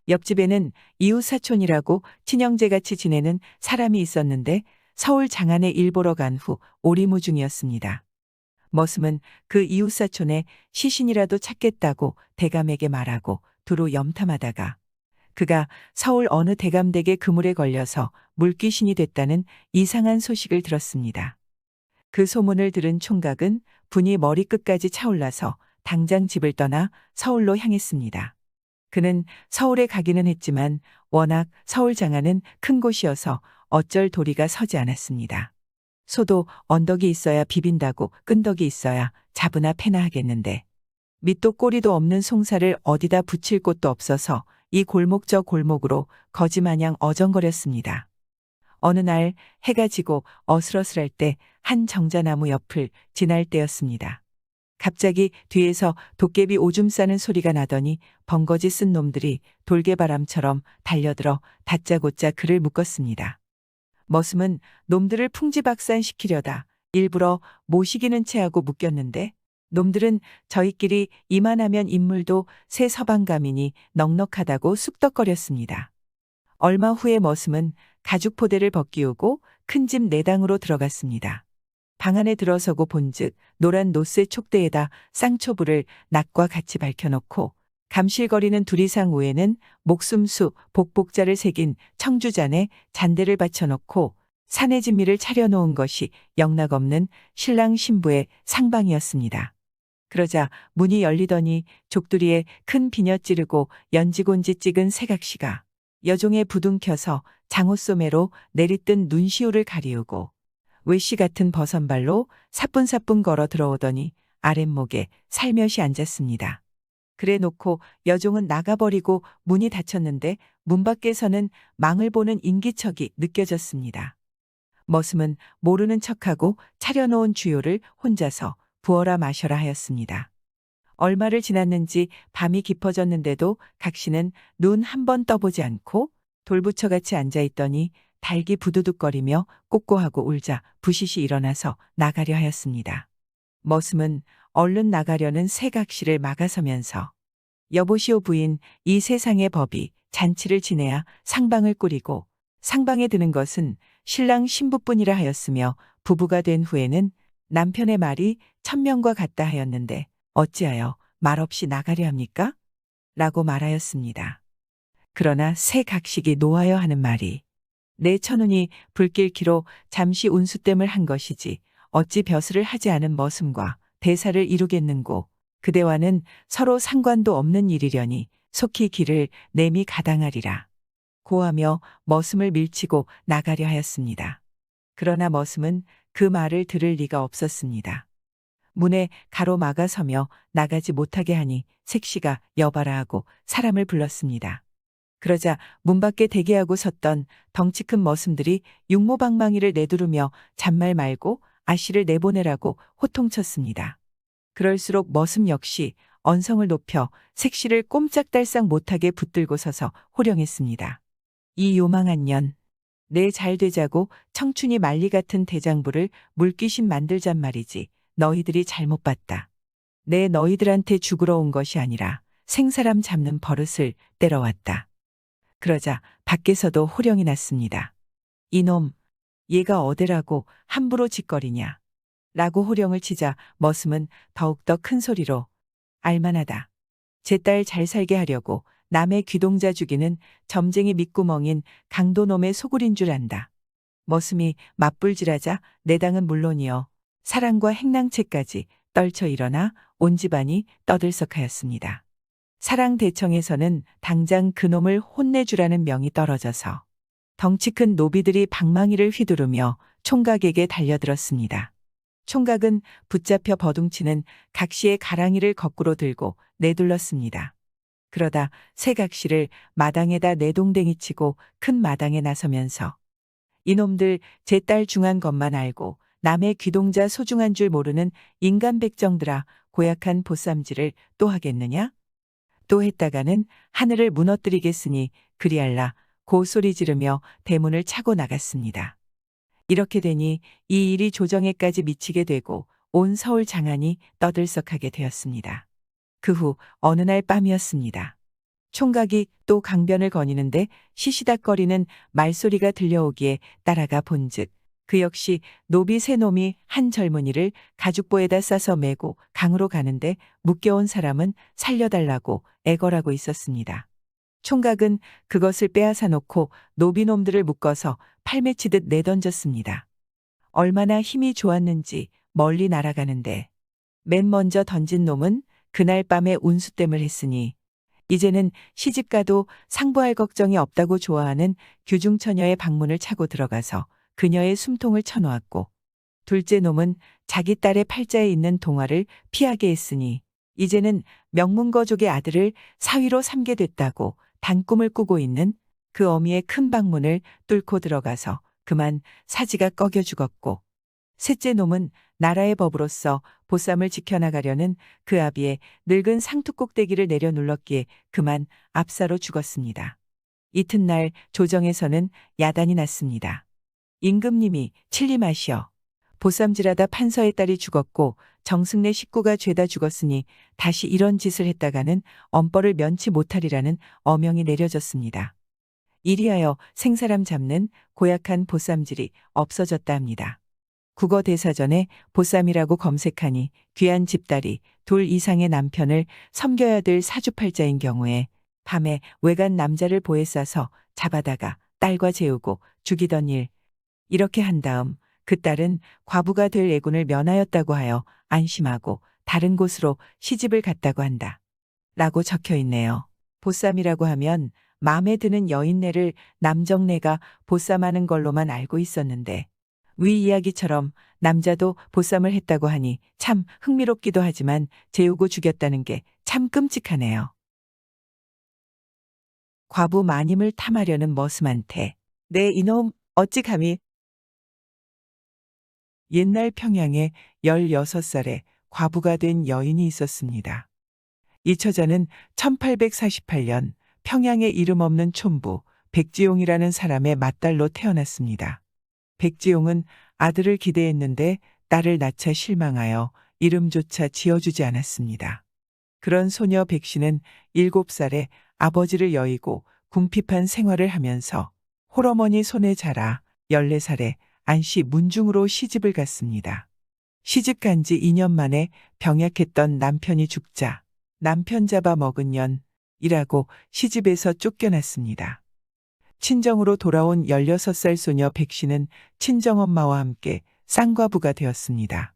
옆집에는 이웃사촌이라고 친형제같이 지내는 사람이 있었는데 서울 장안에 일 보러 간 후 오리무중이었습니다. 머슴은 그 이웃사촌에 시신이라도 찾겠다고 대감에게 말하고 두루 염탐하다가 그가 서울 어느 대감댁의 그물에 걸려서 물귀신이 됐다는 이상한 소식을 들었습니다. 그 소문을 들은 총각은 분이 머리끝까지 차올라서 당장 집을 떠나 서울로 향했습니다. 그는 서울에 가기는 했지만 워낙 서울 장안은 큰 곳이어서 어쩔 도리가 서지 않았습니다. 소도 언덕이 있어야 비빈다고 끈덕이 있어야 잡으나 패나 하겠는데 밑도 꼬리도 없는 송사를 어디다 붙일 곳도 없어서 이 골목 저 골목으로 거지마냥 어정거렸습니다. 어느 날 해가 지고 어슬어슬할 때 한 정자나무 옆을 지날 때였습니다. 갑자기 뒤에서 도깨비 오줌 싸는 소리가 나더니 번거지 쓴 놈들이 돌개바람처럼 달려들어 다짜고짜 그를 묶었습니다. 머슴은 놈들을 풍지박산시키려다 일부러 모시기는 채하고 묶였는데 놈들은 저희끼리 이만하면 인물도 새 서방감이니 넉넉하다고 쑥덕거렸습니다. 얼마 후에 머슴은 가죽 포대를 벗기우고 큰 집 내당으로 들어갔습니다. 방 안에 들어서고 본즉 노란 노쇠 촉대에다 쌍초불을 낙과 같이 밝혀놓고 감실거리는 두리상 위에는 목숨수 복복자를 새긴 청주잔에 잔대를 받쳐놓고 산의 진미를 차려놓은 것이 영락없는 신랑 신부의 상방이었습니다. 그러자 문이 열리더니 족두리에 큰 비녀 찌르고 연지곤지 찍은 새각시가 여종의 부둥켜서 장옷소매로 내리뜬 눈시울을 가리우고 외씨 같은 버선발로 사뿐사뿐 걸어 들어오더니 아랫목에 살며시 앉았습니다. 그래 놓고 여종은 나가버리고 문이 닫혔는데 문 밖에서는 망을 보는 인기척이 느껴졌습니다. 머슴은 모르는 척하고 차려놓은 주요를 혼자서 부어라 마셔라 하였습니다. 얼마를 지났는지 밤이 깊어졌는데도 각시는 눈 한 번 떠보지 않고 돌부처같이 앉아있더니 닭이 부두둑거리며 꼬꼬하고 울자 부시시 일어나서 나가려 하였습니다. 머슴은 얼른 나가려는 새각시를 막아서면서 여보시오 부인, 이 세상의 법이 잔치를 지내야 상방을 꾸리고 상방에 드는 것은 신랑 신부뿐이라 하였으며 부부가 된 후에는 남편의 말이 천명과 같다 하였는데 어찌하여 말없이 나가려 합니까? 라고 말하였습니다. 그러나 새각식이 노하여 하는 말이 내 처눈이 불길키로 잠시 운수땜을 한 것이지 어찌 벼슬을 하지 않은 머슴과 대사를 이루겠는고 그대와는 서로 상관도 없는 일이려니 속히 길을 내미 가당하리라. 고하며 머슴을 밀치고 나가려 하였습니다. 그러나 머슴은 그 말을 들을 리가 없었습니다. 문에 가로막아서며 나가지 못하게 하니 색시가 여봐라 하고 사람을 불렀습니다. 그러자 문 밖에 대기하고 섰던 덩치 큰 머슴들이 육모방망이를 내두르며 잔말 말고 아씨를 내보내라고 호통쳤습니다. 그럴수록 머슴 역시 언성을 높여 색시를 꼼짝달싹 못하게 붙들고 서서 호령했습니다. 이 요망한 년. 내 잘 되자고 청춘이 만리 같은 대장부를 물귀신 만들잔 말이지. 너희들이 잘못 봤다. 내 너희들한테 죽으러 온 것이 아니라 생사람 잡는 버릇을 때려왔다. 그러자 밖에서도 호령이 났습니다. 이놈, 얘가 어디라고 함부로 짓거리냐. 라고 호령을 치자 머슴은 더욱더 큰 소리로 알만하다. 제 딸 잘 살게 하려고 남의 귀동자 죽이는 점쟁이 밑구멍인 강도놈의 소굴인 줄 안다. 머슴이 맞불질하자 내당은 물론이요. 사랑과 행랑채까지 떨쳐 일어나 온 집안이 떠들썩하였습니다. 사랑대청에서는 당장 그놈을 혼내주라는 명이 떨어져서 덩치 큰 노비들이 방망이를 휘두르며 총각에게 달려들었습니다. 총각은 붙잡혀 버둥치는 각시의 가랑이를 거꾸로 들고 내둘렀습니다. 그러다 새 각시를 마당에다 내동댕이 치고 큰 마당에 나서면서 이놈들 제 딸 중한 것만 알고 남의 귀동자 소중한 줄 모르는 인간 백정들아 고약한 보쌈질을 또 하겠느냐? 또 했다가는 하늘을 무너뜨리겠으니 그리할라 고 소리 지르며 대문을 차고 나갔습니다. 이렇게 되니 이 일이 조정에까지 미치게 되고 온 서울 장안이 떠들썩하게 되었습니다. 그 후 어느 날 밤이었습니다. 총각이 또 강변을 거니는데 시시닥거리는 말소리가 들려오기에 따라가 본즉 그 역시 노비 세 놈이 한 젊은이를 가죽보에다 싸서 메고 강으로 가는데 묶여온 사람은 살려달라고 애걸하고 있었습니다. 총각은 그것을 빼앗아 놓고 노비놈들을 묶어서 팔매치듯 내던졌습니다. 얼마나 힘이 좋았는지 멀리 날아가는데 맨 먼저 던진 놈은 그날 밤에 운수댐을 했으니 이제는 시집가도 상부할 걱정이 없다고 좋아하는 규중처녀의 방문을 차고 들어가서 그녀의 숨통을 쳐놓았고 둘째 놈은 자기 딸의 팔자에 있는 동화를 피하게 했으니 이제는 명문거족의 아들을 사위로 삼게 됐다고 단꿈을 꾸고 있는 그 어미의 큰 방문을 뚫고 들어가서 그만 사지가 꺼겨 죽었고 셋째 놈은 나라의 법으로서 보쌈을 지켜나가려는 그 아비의 늙은 상투꼭대기를 내려 눌렀기에 그만 압사로 죽었습니다. 이튿날 조정에서는 야단이 났습니다. 임금님이 칠림하시어 보쌈질하다 판서의 딸이 죽었고 정승래 식구가 죄다 죽었으니 다시 이런 짓을 했다가는 엄벌을 면치 못하리라는 어명이 내려졌습니다. 이리하여 생사람 잡는 고약한 보쌈질이 없어졌다 합니다. 국어대사전에 보쌈이라고 검색하니 귀한 집딸이 둘 이상의 남편을 섬겨야 될 사주팔자인 경우에 밤에 외간 남자를 보에 싸서 잡아다가 딸과 재우고 죽이던 일, 이렇게 한 다음 그 딸은 과부가 될 애군을 면하였다고 하여 안심하고 다른 곳으로 시집을 갔다고 한다. 라고 적혀 있네요. 보쌈이라고 하면 마음에 드는 여인네를 남정네가 보쌈하는 걸로만 알고 있었는데 위 이야기처럼 남자도 보쌈을 했다고 하니 참 흥미롭기도 하지만 재우고 죽였다는 게 참 끔찍하네요. 과부 마님을 탐하려는 머슴한테 네 이놈 어찌 감히. 옛날 평양에 16살에 과부가 된 여인이 있었습니다. 이 처자는 1848년 평양에 이름 없는 촌부 백지용이라는 사람의 맏딸로 태어났습니다. 백지용은 아들을 기대했는데 딸을 낳자 실망하여 이름조차 지어주지 않았습니다. 그런 소녀 백씨는 7살에 아버지를 여의고 궁핍한 생활을 하면서 홀어머니 손에 자라 14살에 안시 문중으로 시집을 갔습니다. 시집 간 지 2년 만에 병약했던 남편이 죽자 남편 잡아 먹은 년이라고 시집에서 쫓겨났습니다. 친정으로 돌아온 16살 소녀 백씨는 친정엄마와 함께 쌍과부가 되었습니다.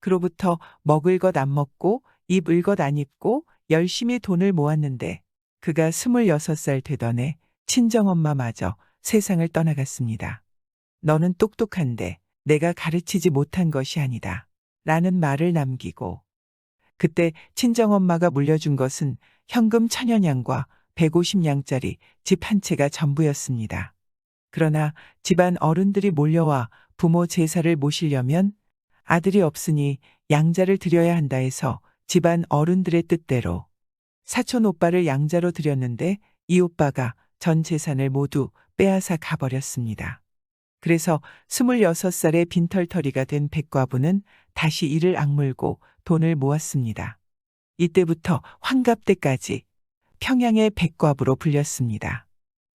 그로부터 먹을 것 안 먹고 입을 것 안 입고 열심히 돈을 모았는데 그가 26살 되던 해 친정엄마마저 세상을 떠나갔습니다. 너는 똑똑한데 내가 가르치지 못한 것이 아니다. 라는 말을 남기고 그때 친정엄마가 물려준 것은 현금 1000여냥과 150냥짜리 집 한 채가 전부였습니다. 그러나 집안 어른들이 몰려와 부모 제사를 모시려면 아들이 없으니 양자를 드려야 한다 해서 집안 어른들의 뜻대로 사촌 오빠를 양자로 드렸는데 이 오빠가 전 재산을 모두 빼앗아 가버렸습니다. 그래서 26살의 빈털터리가 된 백과부는 다시 이를 악물고 돈을 모았습니다. 이때부터 환갑때까지 평양의 백과부로 불렸습니다.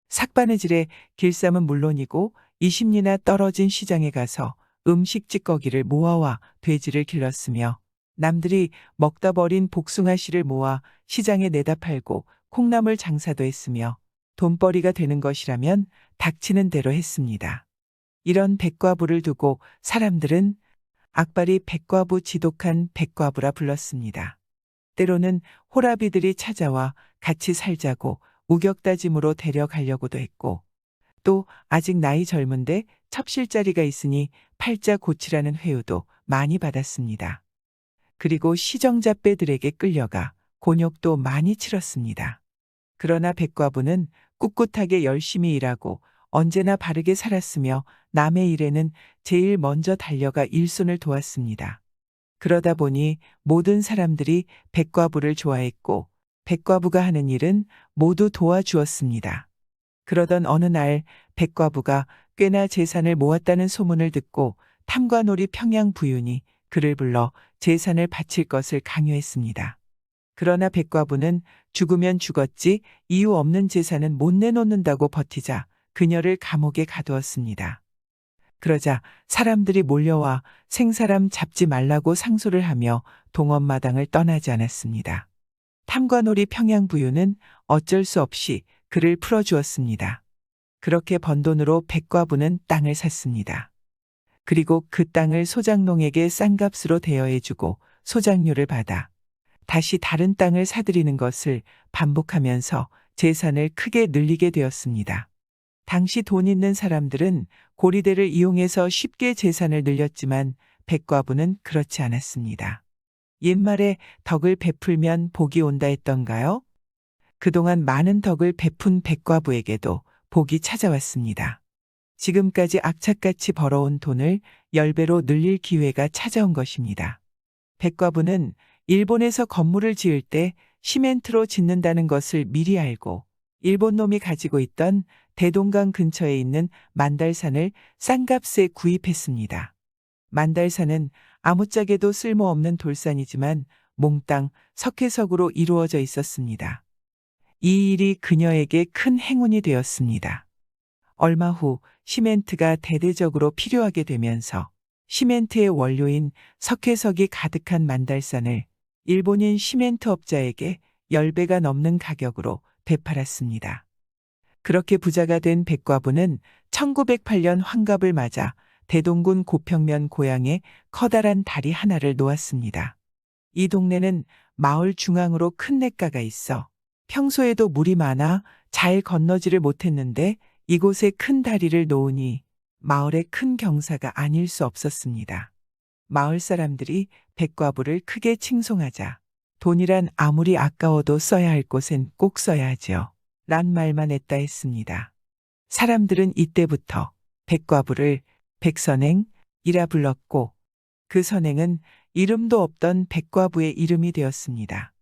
삭바느질에 길쌈은 물론이고 20리나 떨어진 시장에 가서 음식 찌꺼기를 모아와 돼지를 길렀으며 남들이 먹다 버린 복숭아 씨를 모아 시장에 내다 팔고 콩나물 장사도 했으며 돈벌이가 되는 것이라면 닥치는 대로 했습니다. 이런 백과부를 두고 사람들은 악발이 백과부 지독한 백과부라 불렀습니다. 때로는 호라비들이 찾아와 같이 살자고 우격다짐으로 데려가려고도 했고 또 아직 나이 젊은데 첩실자리가 있으니 팔자 고치라는 회유도 많이 받았습니다. 그리고 시정잡배들에게 끌려가 곤욕도 많이 치렀습니다. 그러나 백과부는 꿋꿋하게 열심히 일하고 언제나 바르게 살았으며 남의 일에는 제일 먼저 달려가 일손을 도왔습니다. 그러다 보니 모든 사람들이 백과부를 좋아했고 백과부가 하는 일은 모두 도와주었습니다. 그러던 어느 날 백과부가 꽤나 재산을 모았다는 소문을 듣고 탐관오리 평양 부윤이 그를 불러 재산을 바칠 것을 강요했습니다. 그러나 백과부는 죽으면 죽었지 이유 없는 재산은 못 내놓는다고 버티자 그녀를 감옥에 가두었습니다. 그러자 사람들이 몰려와 생사람 잡지 말라고 상소를 하며 동원마당을 떠나지 않았습니다. 탐관오리 평양 부윤은 어쩔 수 없이 그를 풀어주었습니다. 그렇게 번 돈으로 백과부는 땅을 샀습니다. 그리고 그 땅을 소장농에게 싼 값으로 대여해주고 소장료를 받아 다시 다른 땅을 사들이는 것을 반복하면서 재산을 크게 늘리게 되었습니다. 당시 돈 있는 사람들은 고리대를 이용해서 쉽게 재산을 늘렸지만 백과부는 그렇지 않았습니다. 옛말에 덕을 베풀면 복이 온다 했던가요? 그동안 많은 덕을 베푼 백과부에게도 복이 찾아왔습니다. 지금까지 악착같이 벌어온 돈을 10배로 늘릴 기회가 찾아온 것입니다. 백과부는 일본에서 건물을 지을 때 시멘트로 짓는다는 것을 미리 알고 일본 놈이 가지고 있던 대동강 근처에 있는 만달산을 싼 값에 구입했습니다. 만달산은 아무짝에도 쓸모없는 돌산이지만 몽땅 석회석으로 이루어져 있었습니다. 이 일이 그녀에게 큰 행운이 되었습니다. 얼마 후 시멘트가 대대적으로 필요하게 되면서 시멘트의 원료인 석회석이 가득한 만달산을 일본인 시멘트 업자에게 10배가 넘는 가격으로 되팔았습니다. 그렇게 부자가 된 백과부는 1908년 환갑을 맞아 대동군 고평면 고향에 커다란 다리 하나를 놓았습니다. 이 동네는 마을 중앙으로 큰 냇가가 있어 평소에도 물이 많아 잘 건너지를 못했는데 이곳에 큰 다리를 놓으니 마을의 큰 경사가 아닐 수 없었습니다. 마을 사람들이 백과부를 크게 칭송하자 돈이란 아무리 아까워도 써야 할 곳엔 꼭 써야 하지요. 란 말만 했다 했습니다. 사람들은 이때부터 백과부를 백선행이라 불렀고 그 선행은 이름도 없던 백과부의 이름이 되었습니다.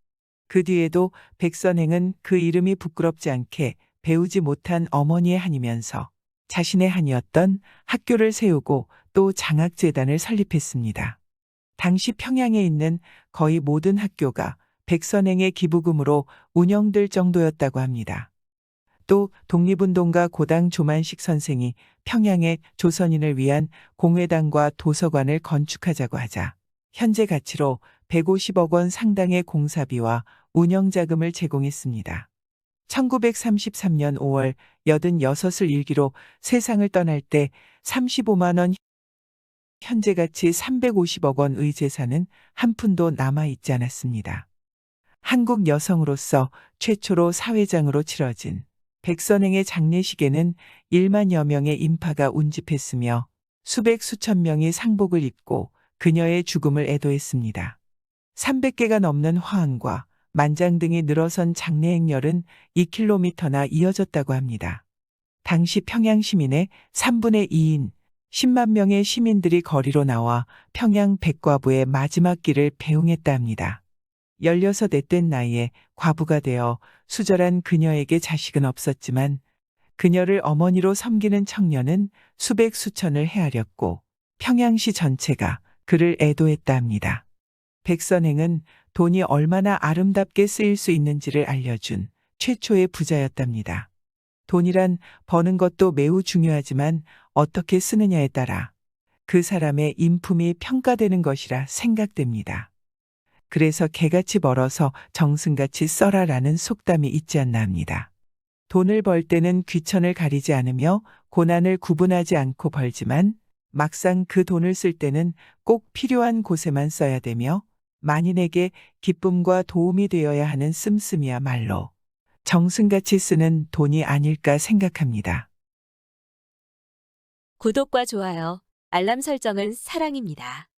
그 뒤에도 백선행은 그 이름이 부끄럽지 않게 배우지 못한 어머니의 한이면서 자신의 한이었던 학교를 세우고 또 장학재단을 설립했습니다. 당시 평양에 있는 거의 모든 학교가 백선행의 기부금으로 운영될 정도였다고 합니다. 또 독립운동가 고당 조만식 선생이 평양에 조선인을 위한 공회당과 도서관을 건축하자고 하자 현재 가치로 150억 원 상당의 공사비와 운영자금을 제공했습니다. 1933년 5월 86을 일기로 세상을 떠날 때 35만 원 현재 가치 350억 원의 재산은 한 푼도 남아있지 않았습니다. 한국 여성으로서 최초로 사회장으로 치러진 백선행의 장례식에는 1만여 명의 인파가 운집했으며 수백 수천 명이 상복을 입고 그녀의 죽음을 애도했습니다. 300개가 넘는 화환과 만장등이 늘어선 장례 행렬은 2km나 이어졌다고 합니다. 당시 평양 시민의 3분의 2인 10만 명의 시민들이 거리로 나와 평양 백과부의 마지막 길을 배웅했다 합니다. 16에 된 나이에 과부가 되어 수절한 그녀에게 자식은 없었지만 그녀를 어머니로 섬기는 청년은 수백 수천을 헤아렸고 평양시 전체가 그를 애도했다 합니다. 백선행은 돈이 얼마나 아름답게 쓰일 수 있는지를 알려준 최초의 부자였답니다. 돈이란 버는 것도 매우 중요하지만 어떻게 쓰느냐에 따라 그 사람의 인품이 평가되는 것이라 생각됩니다. 그래서 개같이 벌어서 정승같이 써라라는 속담이 있지 않나 합니다. 돈을 벌 때는 귀천을 가리지 않으며 고난을 구분하지 않고 벌지만 막상 그 돈을 쓸 때는 꼭 필요한 곳에만 써야 되며 만인에게 기쁨과 도움이 되어야 하는 씀씀이야말로 정승같이 쓰는 돈이 아닐까 생각합니다. 구독과 좋아요, 알람 설정은 사랑입니다.